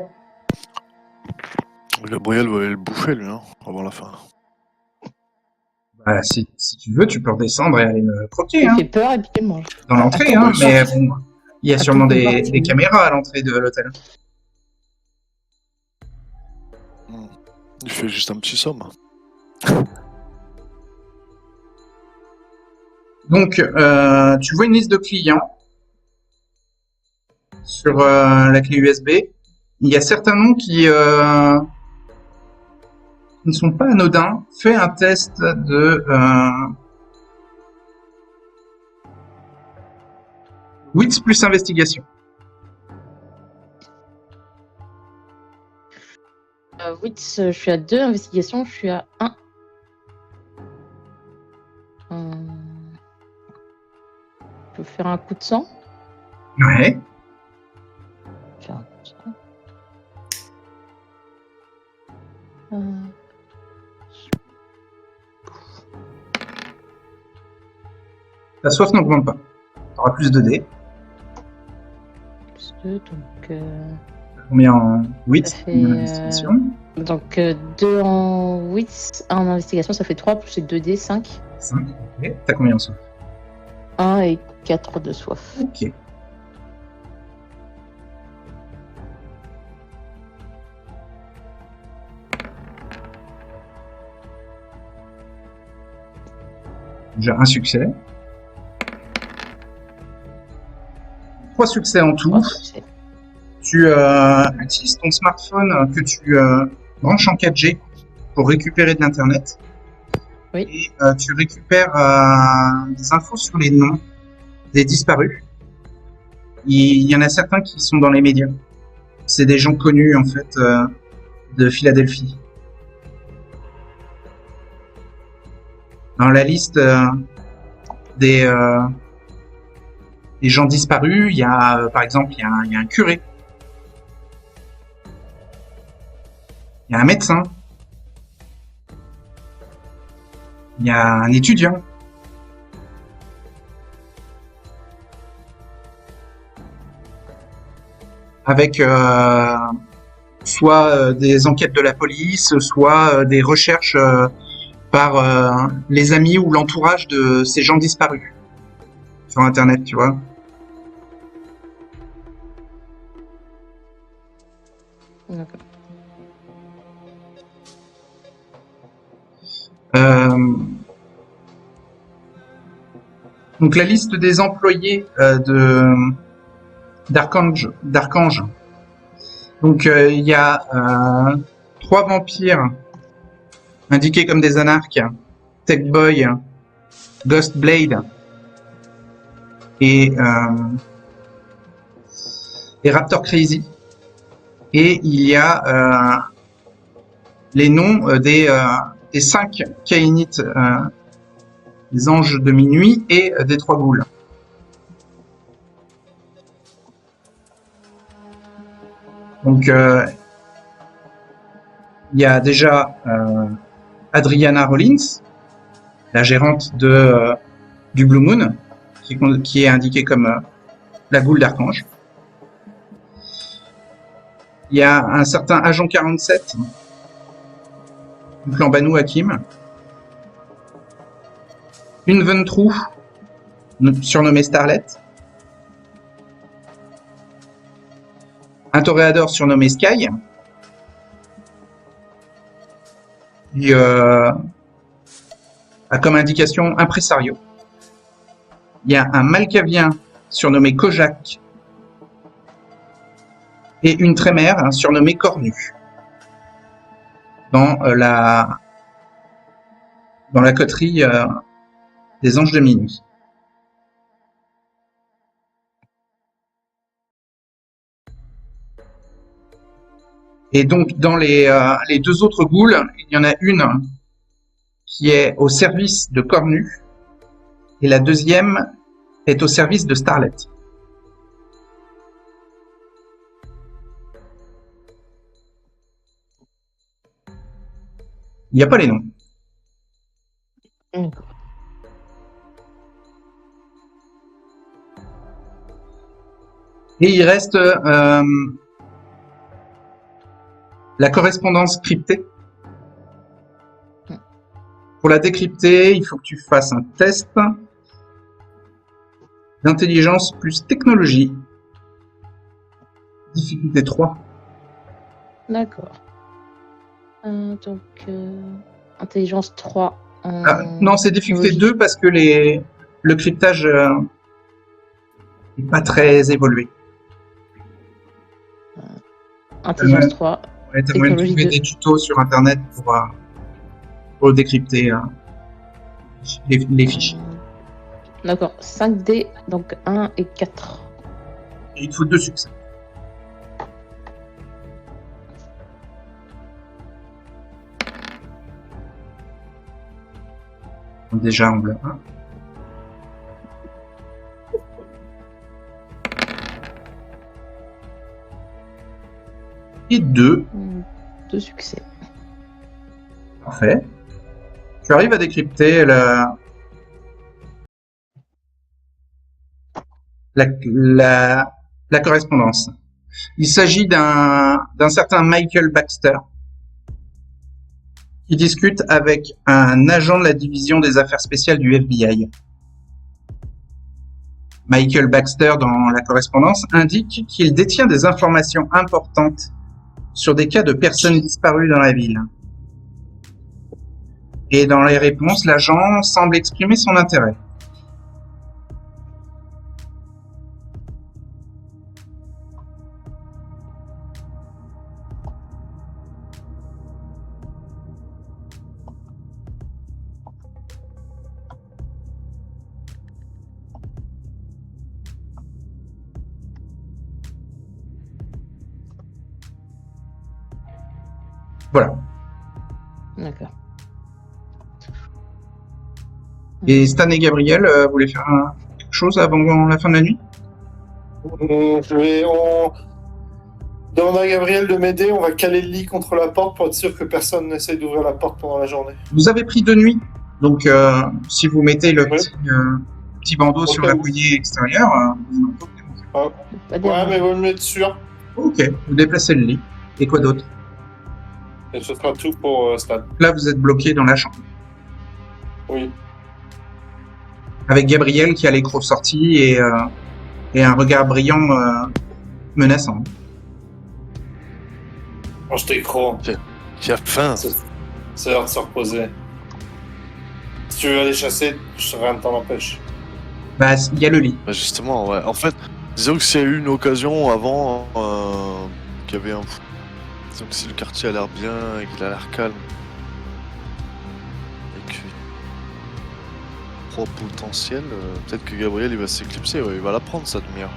Gabriel va aller le bouffer, lui, hein, avant la fin. Bah, si tu veux, tu peux redescendre et aller me croquer. Il Hein, fait peur et puis il mange. dans l'entrée, Attends, hein, mais bon, il y a Attends, sûrement on des va- caméras à l'entrée de l'hôtel. Il fait juste un petit somme. Donc, tu vois une liste de clients sur la clé USB. Il y a certains noms qui ne sont pas anodins. Fais un test de Wits plus investigation. Wits, je suis à 2. Investigation, je suis à 1. Je peux faire un coup de sang. Ouais. Faire un coup de sang. Ta soif n'augmente pas. Tu auras plus de dés. Plus 2, donc... Combien en 8 Ça fait, investigation? Donc 2 en 8, 1 en investigation, ça fait 3 plus les 2D, 5. 5. Ok. T'as combien en soif? 1 et 4 de soif. Ok. J'ai un succès. 3 succès en tout. 3 succès. Tu utilises ton smartphone que tu branches en 4G pour récupérer de l'internet. Oui. Et tu récupères des infos sur les noms des disparus. Il y en a certains qui sont dans les médias. C'est des gens connus en fait de Philadelphie. Dans la liste des gens disparus, il y a par exemple il y a un curé, il y a un médecin, il y a un étudiant. Avec soit des enquêtes de la police, soit des recherches par les amis ou l'entourage de ces gens disparus sur Internet, tu vois. D'accord. Donc la liste des employés d'Archange. Donc il y a 3 vampires indiqués comme des anarques, Tech Boy, Ghost Blade et Raptor Crazy. Et il y a les noms des 5 Kainites, des anges de minuit et des 3 ghouls. Donc il y a déjà Adriana Rollins, la gérante du Blue Moon, qui est indiquée comme la goule d'Archange. Il y a un certain Agent 47, du clan Banu Hakim. Une Ventrue, surnommée Starlet. Un Toréador surnommé Sky. Et a comme indication Impresario. Il y a un Malkavien surnommé Kojak. Et une Trémère surnommée Cornu. Dans la coterie des Anges de Minuit. Et donc dans les 2 autres ghouls, il y en a une qui est au service de Cornu et la deuxième est au service de Starlet. Il n'y a pas les noms. D'accord. Et il reste la correspondance cryptée. Pour la décrypter, il faut que tu fasses un test d'intelligence plus technologie. Difficulté 3. D'accord. Donc, intelligence 3. Non, c'est difficulté 2 parce que le cryptage n'est pas très évolué. Intelligence 3. Ouais, t'as moyen de trouver des tutos sur internet pour décrypter les fichiers. D'accord. 5D, donc 1 et 4. Et il te faut 2 succès. Donc déjà angle 1. Et 2. 2 succès. Parfait. Tu arrives à décrypter la correspondance. Il s'agit d'un certain Michael Baxter qui discute avec un agent de la division des affaires spéciales du FBI. Michael Baxter, dans la correspondance, indique qu'il détient des informations importantes sur des cas de personnes disparues dans la ville. Et dans les réponses, l'agent semble exprimer son intérêt. Voilà. D'accord. Et Stan et Gabriel voulaient faire quelque chose avant la fin de la nuit? Demande à Gabriel de m'aider, on va caler le lit contre la porte pour être sûr que personne n'essaye d'ouvrir la porte pendant la journée. Vous avez pris de nuit, donc si vous mettez le petit bandeau sur la poignée extérieure, vous n'en pouvez pas. Pas Ouais, dérangeant. mais vaut mieux être sûr. Ok, vous déplacez le lit. Et quoi d'autre? Et ce sera tout pour Stan. Là, vous êtes bloqué dans la chambre. Oui. Avec Gabriel qui a les crocs sortis et un regard brillant menaçant. Mange tes crocs. Qui a faim. C'est l'heure de se reposer. Si tu veux aller chasser, rien ne t'en empêche. Bah, il y a le lit. Bah justement, ouais. En fait, disons que s'il y a eu une occasion avant qu'il y avait un... Disons que si le quartier a l'air bien et qu'il a l'air calme et que potentiel, peut-être que Gabriel il va s'éclipser, ouais, il va la prendre sa demi-heure.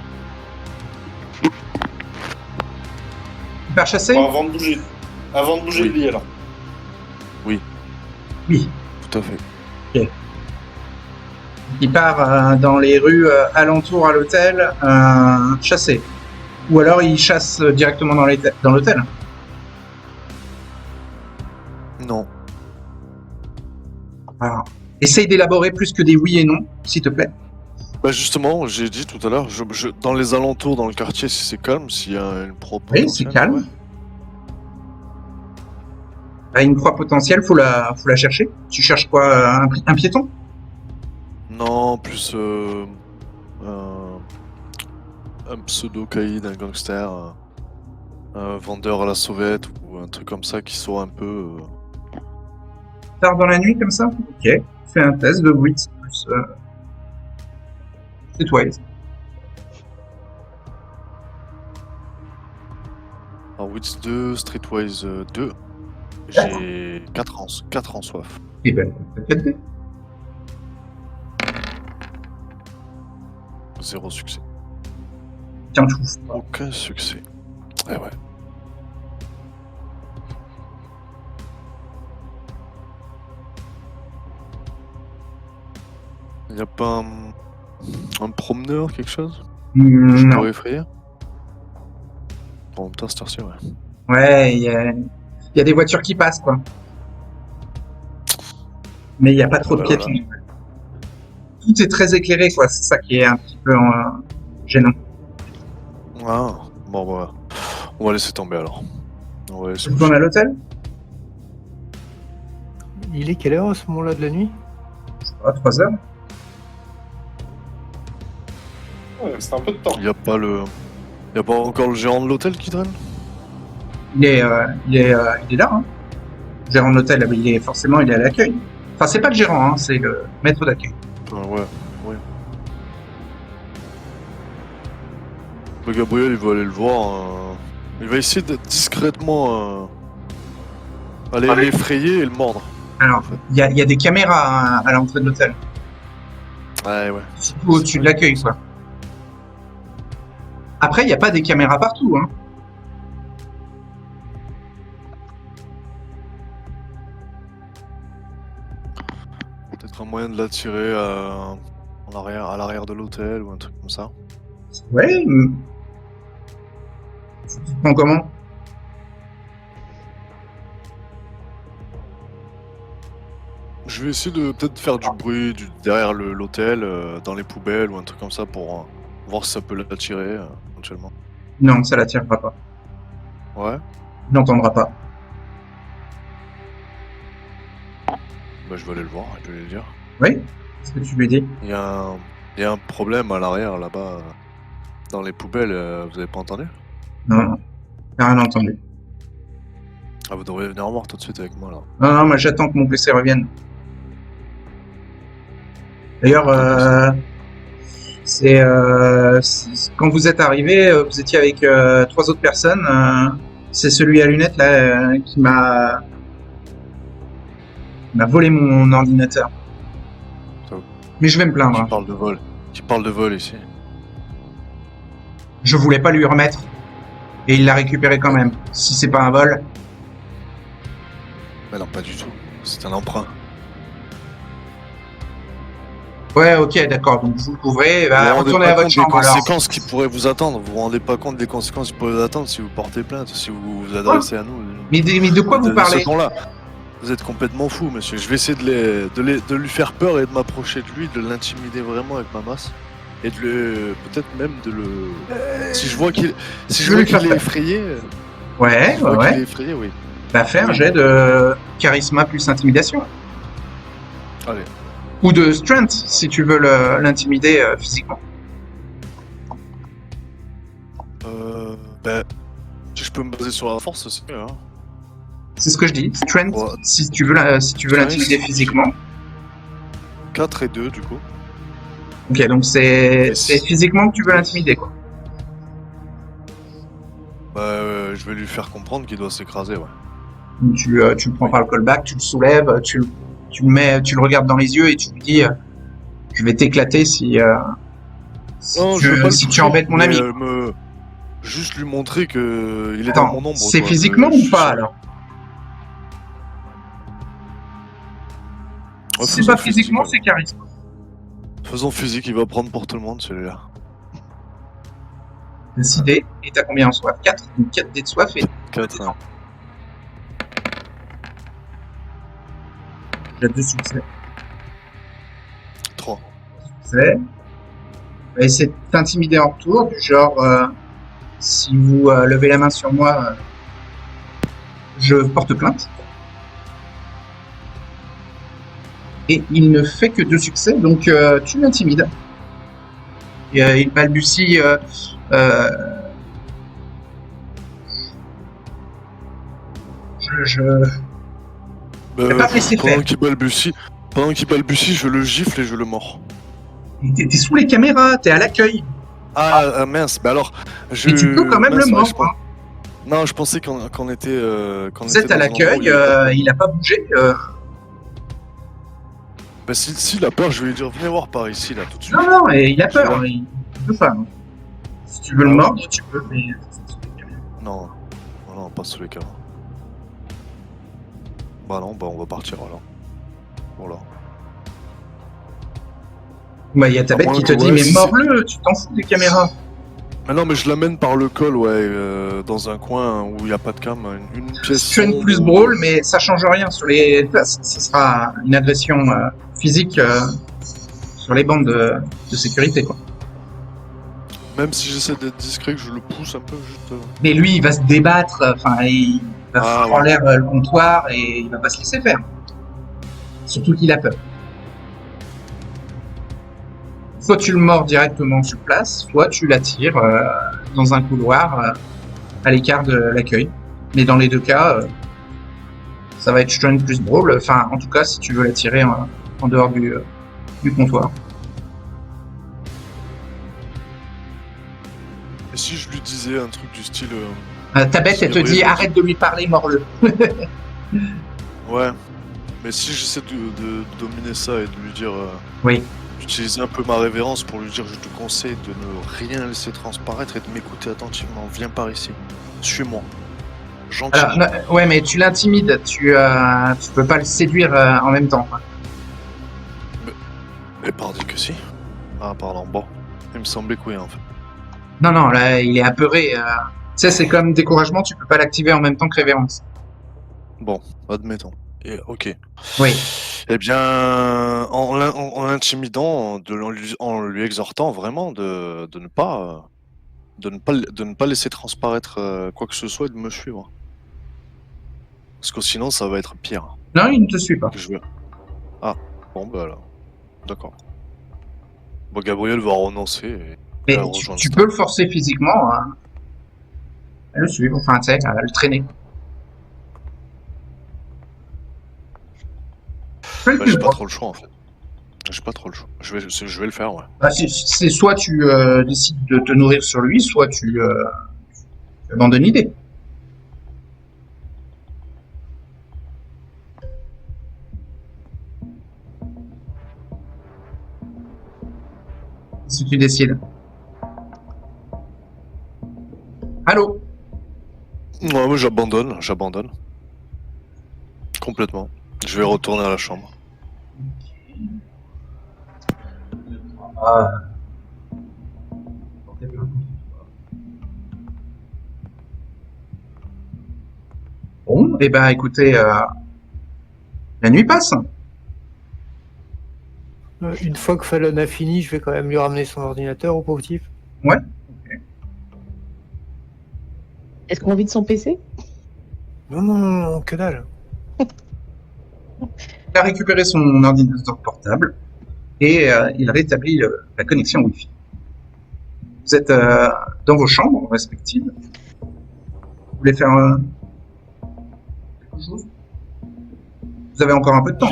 Faire chasser? Bon, avant de bouger Oui. le lit alors. Oui. Tout à fait. Il part dans les rues alentours à l'hôtel chasser. Ou alors il chasse directement dans l'hôtel. Non. Alors, essaye d'élaborer plus que des oui et non, s'il te plaît. Bah justement, j'ai dit tout à l'heure, dans les alentours, dans le quartier, si c'est calme, s'il y a une proie Oui, c'est potentielle, calme. ouais. Bah, une proie potentielle, faut la chercher. Tu cherches quoi, un piéton? Non, plus un pseudo-caïd, un gangster, un vendeur à la sauvette ou un truc comme ça qui soit un peu... Tard dans la nuit comme ça? Ok. Fais un test de wit plus Streetwise. Alors, Wits 2, Streetwise 2, j'ai 4 ans soif. Et ben, t'as 4 dés. 0 succès. Tiens, tu trouves pas. Aucun succès. Eh ouais. Y a pas un promeneur, quelque chose je Non. pourrais effrayer? En même temps, c'est heure-ci, ouais. Ouais, il y a des voitures qui passent, quoi. Mais il n'y a pas trop de Voilà, piétons. Tout est très éclairé, quoi. C'est ça qui est un petit peu gênant. Ah, bon, bah, on va laisser tomber alors. On va laisser Tu retournes à l'hôtel? Il est quelle heure à ce moment-là de la nuit? À 3 heures. Ouais, c'est un peu de temps. Y a pas encore le gérant de l'hôtel qui traîne? Il est là, hein. Le gérant de l'hôtel, il est à l'accueil. Enfin, c'est pas le gérant, hein, c'est le maître d'accueil. Ah, ouais. Le Gabriel, il va aller le voir. Il va essayer d'être discrètement aller l'effrayer et le mordre. Alors, il y a des caméras à l'entrée de l'hôtel. Ouais. Surtout au-dessus de l'accueil, quoi. Après, il n'y a pas des caméras partout, hein. Peut-être un moyen de l'attirer à l'arrière de l'hôtel ou un truc comme ça. Ouais. Tu prends comment? Je vais essayer de peut-être faire du bruit derrière l'hôtel, dans les poubelles ou un truc comme ça pour voir si ça peut l'attirer éventuellement. Non, ça l'attirera pas. Ouais. Il n'entendra pas. Bah, je vais aller le voir, je vais lui dire. Oui? Qu'est-ce que tu lui dis? Il y a un problème à l'arrière, là-bas, dans les poubelles, vous avez pas entendu? Non, j'ai rien entendu. Ah, vous devriez venir voir tout de suite avec moi, là. Non, non, moi j'attends que mon PC revienne. D'ailleurs, quand vous êtes arrivé, vous étiez avec 3 autres personnes. C'est celui à lunettes là qui m'a volé mon ordinateur. Ça- Mais je vais me Qui plaindre. parle de vol. Qui parle de vol ici. Je voulais pas lui remettre et il l'a récupéré quand même. Si c'est pas un vol, Mais non, pas du tout. C'est un emprunt. ouais, ok, d'accord. Donc vous le couvrez, Vous vous rendez retournez pas à votre compte des chambre alors. conséquences qui pourraient vous attendre. Vous vous rendez pas compte des conséquences qui pourraient vous attendre si vous portez plainte, si vous vous adressez à nous. Mais de quoi vous De parlez? ce ton-là. Vous êtes complètement fou, monsieur. Je vais essayer de lui faire peur et de m'approcher de lui, de l'intimider vraiment avec ma masse. Et peut-être même de le. Si je vois qu'il je vais lui faire est peur. effrayé. Ouais, Si je vois ouais, qu'il est ouais. effrayé, oui. Bah faire un jet de charisme plus intimidation. Allez. Ou de strength, si tu veux l'intimider physiquement. Ben, si je peux me baser sur la force, c'est mieux. Hein. C'est ce que je dis. Strength, Ouais. si tu veux l'intimider physiquement. 4 et 2, du coup. Ok, donc c'est physiquement que tu veux l'intimider, quoi. Bah, je vais lui faire comprendre qu'il doit s'écraser, ouais. Donc, tu le prends par le callback, tu le soulèves, tu le regardes dans les yeux et tu lui dis je vais t'éclater si Non, je veux pas le tu toucher, embêtes mon mais, ami. juste lui montrer que il est Attends, dans mon ombre. c'est quoi, physiquement que je ou suis pas sur- alors? Ouais, Si c'est faisons pas physiquement, physique, c'est charisme. Faisons physique, il va prendre pour tout le monde celui-là. Décidé. Et t'as combien en soif? 4. Donc 4 dés de soif et 4, hein. j'ai 2 succès. 3. Succès. On va essayer de t'intimider en retour, du genre si vous levez la main sur moi, je porte plainte. Et il ne fait que 2 succès, donc tu l'intimides. Et il balbutie. Je vais pas me laisser faire. Pendant qu'il balbutie, je le gifle et je le mords. T'es sous les caméras, t'es à l'accueil. Ah, mince, bah alors. Mais tu peux quand même mince, le ouais, mordre. Hein. Non, je pensais qu'on était. Vous êtes à l'accueil, il a pas bougé. Bah, s'il a peur, je vais lui dire venez voir par ici, là, tout de suite. Non, non, et il a peur. Il peut pas. Hein. Si tu veux le mordre, tu peux, mais. Non, non, pas sous les caméras. Bah non, bah on va partir alors. Voilà. Bah, il y a ta À bête moins qui te que, dit, ouais, mais si mords-le, tu t'en fous des caméras. Mais non, mais je l'amène par le col, ouais, dans un coin où il n'y a pas de cam, une pièce. Strength sombre plus où- brawl, mais ça change rien sur les places. Ce sera une agression physique sur les bandes de sécurité, quoi. Même si j'essaie d'être discret, que je le pousse un peu, juste. Mais lui, il va se débattre, enfin, il va Ah, foutre en ouais. l'air le comptoir et il va pas se laisser faire. Surtout qu'il a peur. Soit tu le mords directement sur place, soit tu l'attires dans un couloir à l'écart de l'accueil. Mais dans les deux cas, ça va être strength plus brawl. Enfin, en tout cas, si tu veux l'attirer en dehors du comptoir. Et si je lui disais un truc du style. Ta bête, elle te dit oui. arrête de lui parler, mords-le. Ouais. Mais si j'essaie de dominer ça et de lui dire. Oui. D'utiliser un peu ma révérence pour lui dire je te conseille de ne rien laisser transparaître et de m'écouter attentivement. Viens par ici. Suis-moi. Gentiment. Alors, ouais, mais tu l'intimides, tu peux pas le séduire en même temps. Quoi. Et pardi que si. Ah, pardon, bon. Il me semblait que oui, en fait. Non, non, là, il est apeuré. Tu sais, c'est comme découragement, tu peux pas l'activer en même temps que révérence. Bon, admettons. Et, ok. Oui. Eh bien, en l'intimidant, en lui exhortant vraiment de ne pas de ne pas laisser transparaître quoi que ce soit et de me suivre. Parce que sinon, ça va être pire. Non, il ne te suit pas. Je vais... Ah, bon, bah là. D'accord. Bon, Gabriel va renoncer et Mais va tu, rejoindre tu Stan. peux le forcer physiquement à le suivre, enfin, tu sais, à le traîner. Tu peux le Bah, j'ai suivre. pas trop le choix en fait. J'ai pas trop le choix. Je vais le faire, ouais. Bah, c'est soit tu décides de te nourrir sur lui, soit tu abandonnes l'idée. Si tu décides. Allô? Ouais, moi j'abandonne. Complètement. Je vais retourner à la chambre. Ah. Bon, et ben écoutez, la nuit passe. Une fois que Fallon a fini, je vais quand même lui ramener son ordinateur au pauvre type. Ouais. Est-ce qu'on a envie de son PC? Non, non, non, non, que dalle. Il a récupéré son ordinateur portable et il rétablit la connexion Wi-Fi. Vous êtes dans vos chambres respectives. Vous voulez faire quelque chose? Vous avez encore un peu de temps.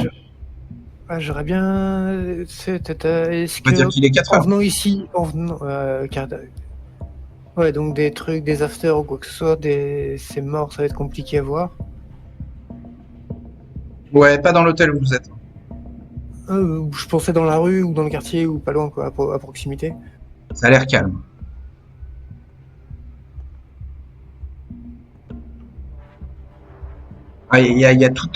Ah, j'aurais bien. Est-ce On va dire que qu'il est 4 en heures. venant ici, en venant, ouais, donc des trucs, des afters ou quoi que ce soit, c'est mort, ça va être compliqué à voir. Ouais, pas dans l'hôtel où vous êtes. Je pensais dans la rue ou dans le quartier ou pas loin, quoi, à proximité. Ça a l'air calme. Ah, il y a tout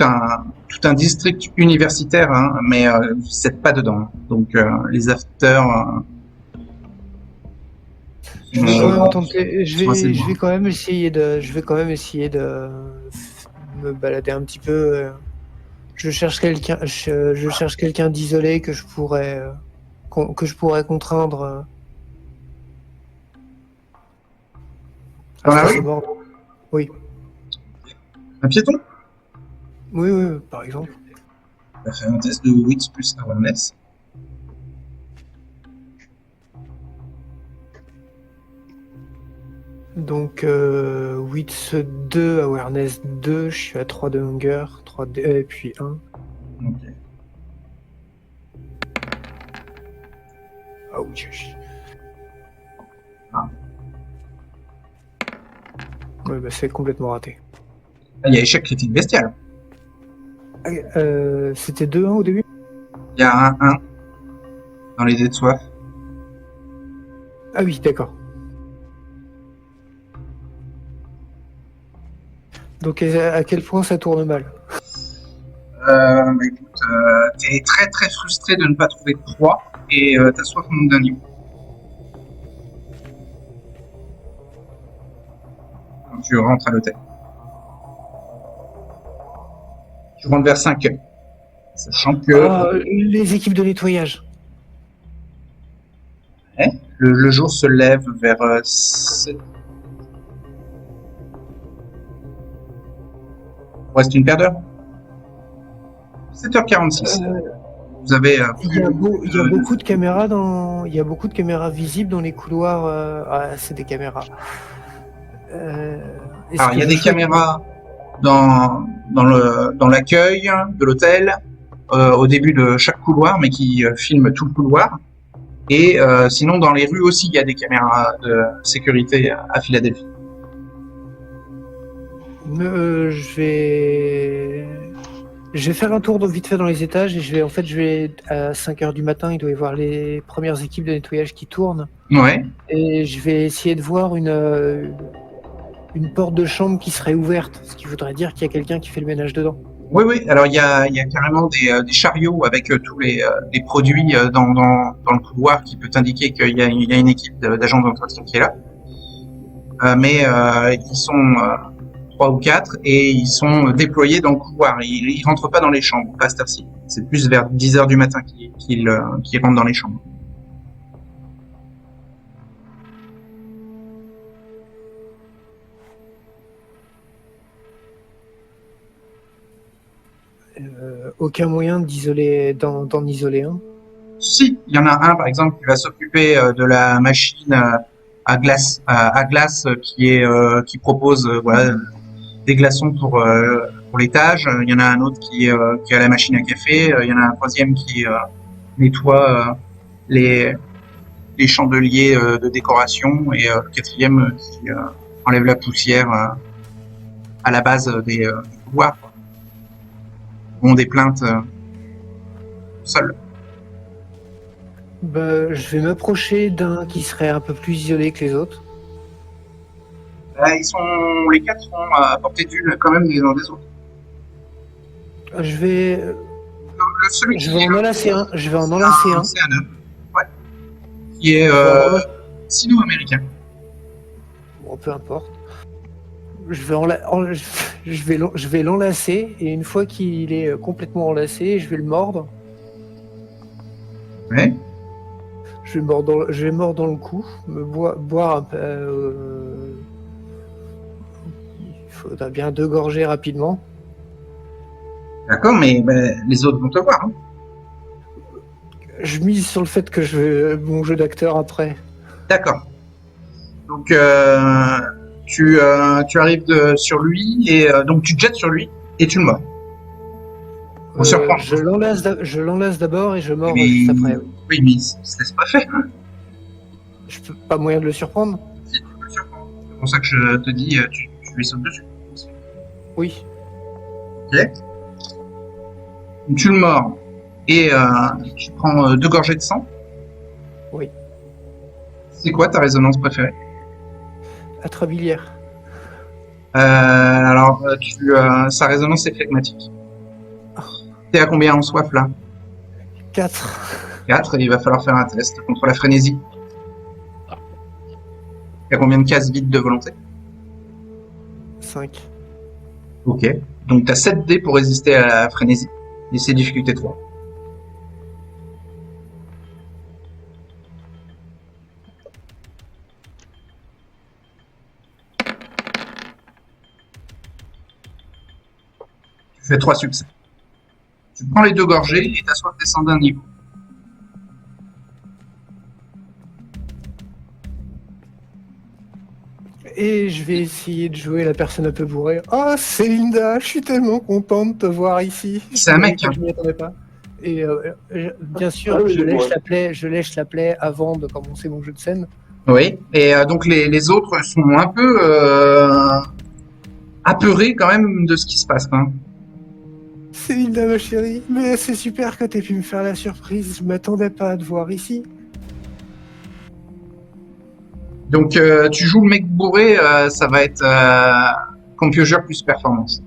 un district universitaire, hein, mais vous n'êtes pas dedans. Donc les afters. Je vais sont- quand même tenter. sont assez Je vais loin. quand même essayer de me balader un petit peu. Je cherche quelqu'un d'isolé que je pourrais contraindre à Dans se la laisser rue? mordre. Oui, Un piéton? oui, oui, par exemple. On va faire un test de wits plus awareness. Donc, Wits 2, Awareness 2, je suis à 3 de Hunger, 3 de, et puis 1. Ok. Ouch. Ah. Ouais, bah, c'est complètement raté. Ah, il y a échec critique bestial. C'était 2-1 au début? Il y a un 1 dans les dés de soif. Ah oui, d'accord. Donc, à quel point ça tourne mal? Bah, écoute, t'es très très frustré de ne pas trouver de proie et ta soif monte d'un niveau. Quand tu rentres à l'hôtel. Tu rentres vers 5 heures. Sachant que Les équipes de nettoyage. le jour se lève vers 7. Il reste une paire d'heures. 7h46. Vous avez Il y a beaucoup de caméras il y a beaucoup de caméras visibles dans les couloirs. C'est des caméras. Alors, il y a des caméras dans l'accueil de l'hôtel, au début de chaque couloir, mais qui filment tout le couloir. Et sinon, dans les rues aussi, il y a des caméras de sécurité à Philadelphie. Je vais faire un tour vite fait dans les étages et je vais à 5h du matin, il doit y avoir les premières équipes de nettoyage qui tournent. Ouais. Et je vais essayer de voir une porte de chambre qui serait ouverte, ce qui voudrait dire qu'il y a quelqu'un qui fait le ménage dedans. Oui, oui. Alors, il y a carrément des chariots avec tous les produits dans le couloir qui peut indiquer qu'il y a une équipe d'agents d'entretien qui est là. Mais ils sont 3 ou 4 et ils sont déployés dans le couloir. Ils rentrent pas dans les chambres à cette heure-ci. C'est plus vers 10h du matin qu'ils rentrent dans les chambres. aucun moyen d'isoler, d'en isoler un. Si, il y en a un, par exemple, qui va s'occuper de la machine à glace qui propose voilà, des glaçons pour l'étage. Il y en a un autre qui a la machine à café. Il y en a un troisième qui nettoie les chandeliers de décoration et le quatrième qui enlève la poussière à la base des couloirs. Bon, des plaintes seules. Bah, je vais m'approcher d'un qui serait un peu plus isolé que les autres. Les quatre sont à portée de vue quand même les uns des autres. Je vais, Celui je qui vais en enlacer un. Je vais en enlacer un. c'est un homme, ouais, qui est sino-américain. Bon, peu importe. Je vais l'enlacer et une fois qu'il est complètement enlacé, je vais le mordre. Ouais. Je vais mordre dans le cou, boire un peu. Il faudra bien 2 gorgées rapidement. D'accord, mais les autres vont te voir. Hein. Je mise sur le fait que je veux mon jeu d'acteur après. D'accord. Donc tu arrives sur lui et donc tu te jettes sur lui et tu le mords. On surprend. Je l'enlace d'abord et je mords Mais- juste après. Oui. Oui, mais il se laisse pas faire. Hein. Je peux pas moyen de le surprendre. Si, tu peux le surprendre. C'est pour ça que je te dis, tu lui sautes dessus. Oui. Tu le mords et tu prends 2 gorgées de sang. Oui. C'est quoi ta résonance préférée? Atrabilière. Alors, sa résonance est flegmatique. T'es à combien en soif là? 4. 4, et il va falloir faire un test contre la frénésie. Il y a combien de cases vides de volonté? 5. Ok. Donc t'as 7 dés pour résister à la frénésie. Et c'est difficulté 3. Tu fais 3 succès. Tu prends les 2 gorgées et ta soif descend d'un niveau. Et je vais essayer de jouer la personne un peu bourrée. Oh, Célinda, je suis tellement content de te voir ici. C'est un mec, Je hein. m'y attendais pas. Et bien sûr, Ah oui, je lèche ouais. je lèche la plaie avant de commencer mon jeu de scène. Oui. Et donc les autres sont un peu apeurés quand même de ce qui se passe. Hein. Célinda, ma chérie, mais c'est super que t'aies pu me faire la surprise. Je m'attendais pas à te voir ici. Donc tu joues le mec bourré, ça va être composure plus performance.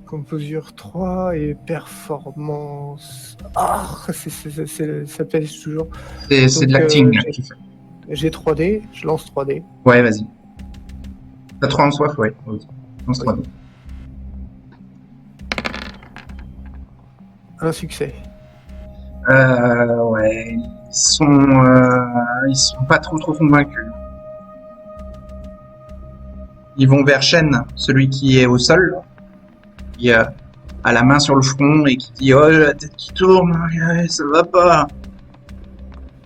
Composure 3 et performance. Ah, ça pèse toujours. C'est de Donc, l'acting là, que tu fais. J'ai 3D, je lance 3D. Ouais, vas-y. T'as 3 en soif, ouais. Vas-y. Lance 3 dés. Un succès. Ouais, ils sont pas trop convaincus. Ils vont vers Shen, celui qui est au sol, qui a la main sur le front et qui dit oh la tête qui tourne, ça va pas.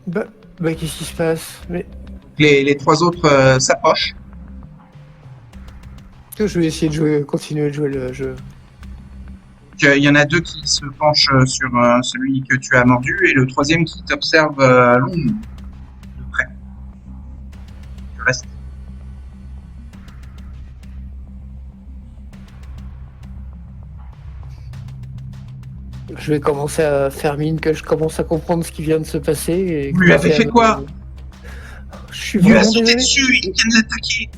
Bah, qu'est-ce qui se passe? Mais Les 3 autres s'approchent. je vais essayer de continuer de jouer le jeu. Il y en a 2 qui se penchent sur celui que tu as mordu et le troisième qui t'observe à l'ombre de près. Tu restes. Je vais commencer à faire mine que je commence à comprendre ce qui vient de se passer. Et Vous lui avez commencer à fait quoi? Je suis Il lui a vraiment sauté désolé. dessus, il vient de l'attaquer.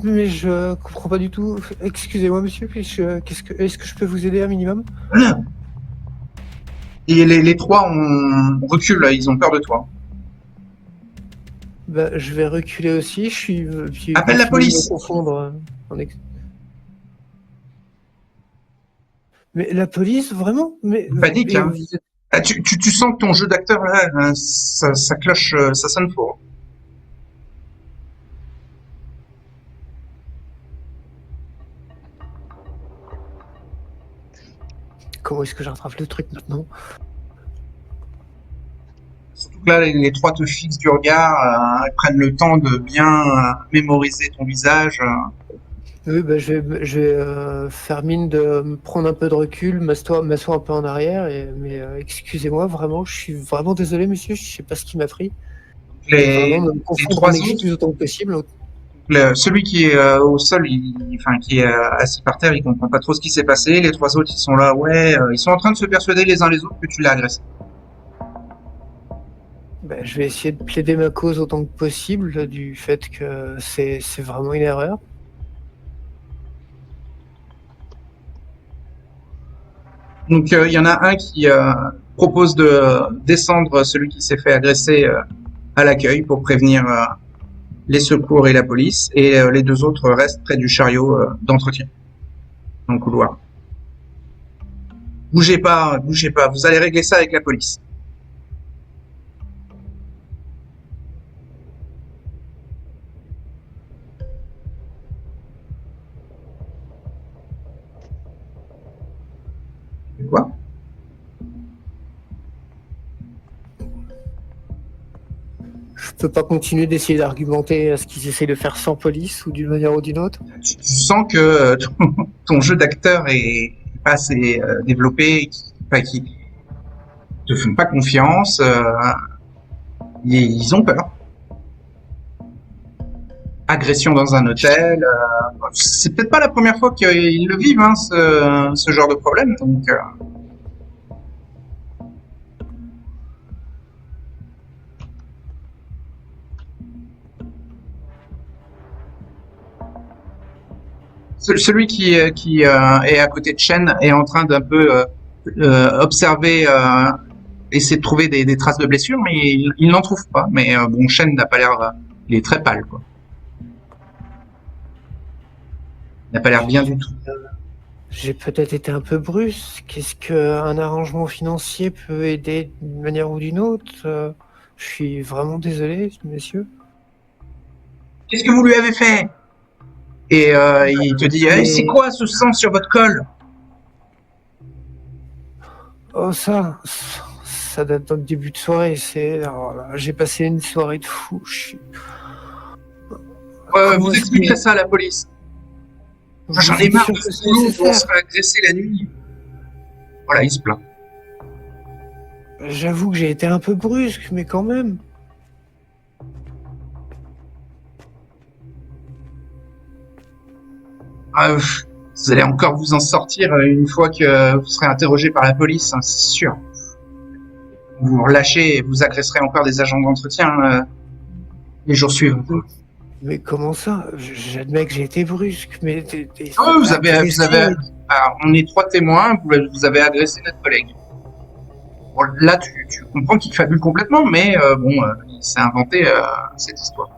Mais je comprends pas du tout. Excusez-moi, monsieur. Est-ce que je peux vous aider un minimum? Voilà. Et les 3 reculent, ils ont peur de toi. Bah, je vais reculer aussi. Puis Appelle la continuer de police. me confondre Mais la police, vraiment? Mais Panique, et hein. vous êtes- Ah, tu sens que ton jeu d'acteur là, ça cloche, ça sonne fort. comment est-ce que je rattrape le truc maintenant? Surtout que là, les trois te fixent du regard, ils prennent le temps de bien mémoriser ton visage. Oui, bah, je vais faire mine de me prendre un peu de recul, m'asseoir un peu en arrière. Mais excusez-moi, vraiment, je suis vraiment désolé, monsieur, je sais pas ce qui m'a pris. Je vais Les, vraiment me les confondre trois en autres, excuses autant que possible. celui qui est au sol, enfin qui est assis par terre, il comprend pas trop ce qui s'est passé. Les trois autres, ils sont là, ouais, ils sont en train de se persuader les uns les autres que tu l'as agressé. Bah, je vais essayer de plaider ma cause autant que possible du fait que c'est vraiment une erreur. Donc il y en a un qui propose de descendre celui qui s'est fait agresser à l'accueil pour prévenir les secours et la police, et les deux autres restent près du chariot d'entretien dans le couloir. Bougez pas, vous allez régler ça avec la police. Quoi? Je peux pas continuer d'essayer d'argumenter à ce qu'ils essaient de faire sans police ou d'une manière ou d'une autre. Tu sens que ton jeu d'acteur est pas assez développé, qui te font pas confiance, ils ont peur. Agression dans un hôtel, c'est peut-être pas la première fois qu'ils le vivent, hein, ce genre de problème, donc celui qui est à côté de Shen est en train d'un peu observer, essayer de trouver des traces de blessures, mais il n'en trouve pas. Mais bon, Shen n'a pas l'air, il est très pâle, quoi. Il n'a pas l'air bien du tout. J'ai peut-être été un peu brusque. Est-ce qu'un arrangement financier peut aider d'une manière ou d'une autre? Je suis vraiment désolé, monsieur. Qu'est-ce que vous lui avez fait? Et il te dit, hey, c'est quoi ce sang sur votre col? Oh, ça date d'un début de soirée. J'ai passé une soirée de fou. Vous expliquerez ça à la police. J'en ai marre de ce boulot où on se fait agresser la nuit. Voilà, il se plaint. J'avoue que j'ai été un peu brusque, mais quand même. Vous allez encore vous en sortir une fois que vous serez interrogé par la police, hein, c'est sûr. Vous relâchez et vous agresserez encore des agents d'entretien les jours suivants. Mais comment ça? J'admets que j'ai été brusque, mais... vous avez alors, on est trois témoins, vous avez agressé notre collègue. Bon, là, tu comprends qu'il fabule complètement, mais il s'est inventé cette histoire.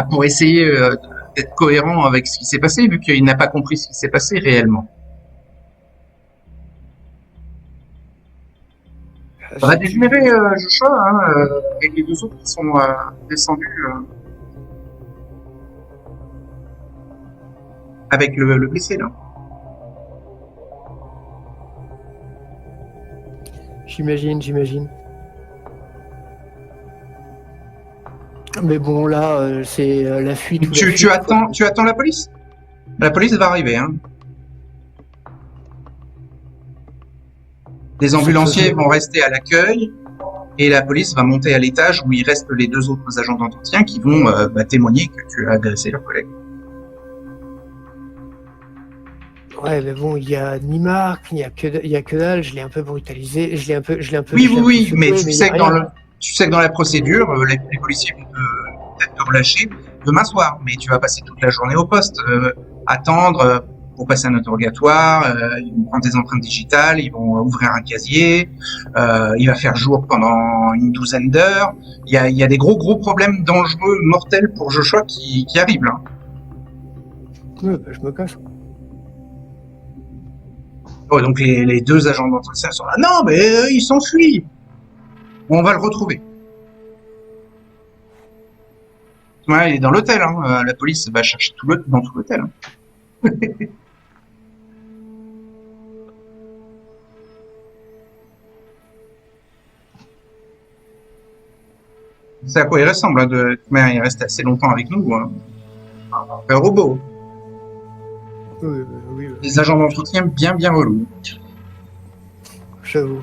Pour essayer d'être cohérent avec ce qui s'est passé, vu qu'il n'a pas compris ce qui s'est passé réellement. Ça va dégénérer, Joshua, avec les deux autres qui sont descendus avec le blessé, là. J'imagine. Mais bon, là, c'est la fuite. Tu attends la police? La police va arriver, hein. Les ambulanciers vont rester à l'accueil et la police va monter à l'étage où il reste les deux autres agents d'entretien qui vont témoigner que tu as agressé leur collègue. Ouais, mais bon, il y a ni marque, il y a que dalle. Je l'ai un peu brutalisé, je l'ai un peu. Oui, mais tu sais que dans la procédure, les policiers vont peut-être te relâcher demain soir, mais tu vas passer toute la journée au poste, attendre pour passer un interrogatoire, ils vont prendre des empreintes digitales, ils vont ouvrir un casier, il va faire jour pendant une douzaine d'heures. Il y a des gros problèmes dangereux, mortels pour Joshua qui arrivent là. Ouais, bah, je me casse. Oh, donc les deux agents d'entretien sont là. Non, mais il s'enfuit. On va le retrouver. Ouais, il est dans l'hôtel. Hein. La police va chercher dans tout l'hôtel. Hein. C'est à quoi il ressemble, hein, de toute manière, il reste assez longtemps avec nous. Hein. Un robot. Oui, oui, oui, Des agents d'entretien bien relous. j'avoue.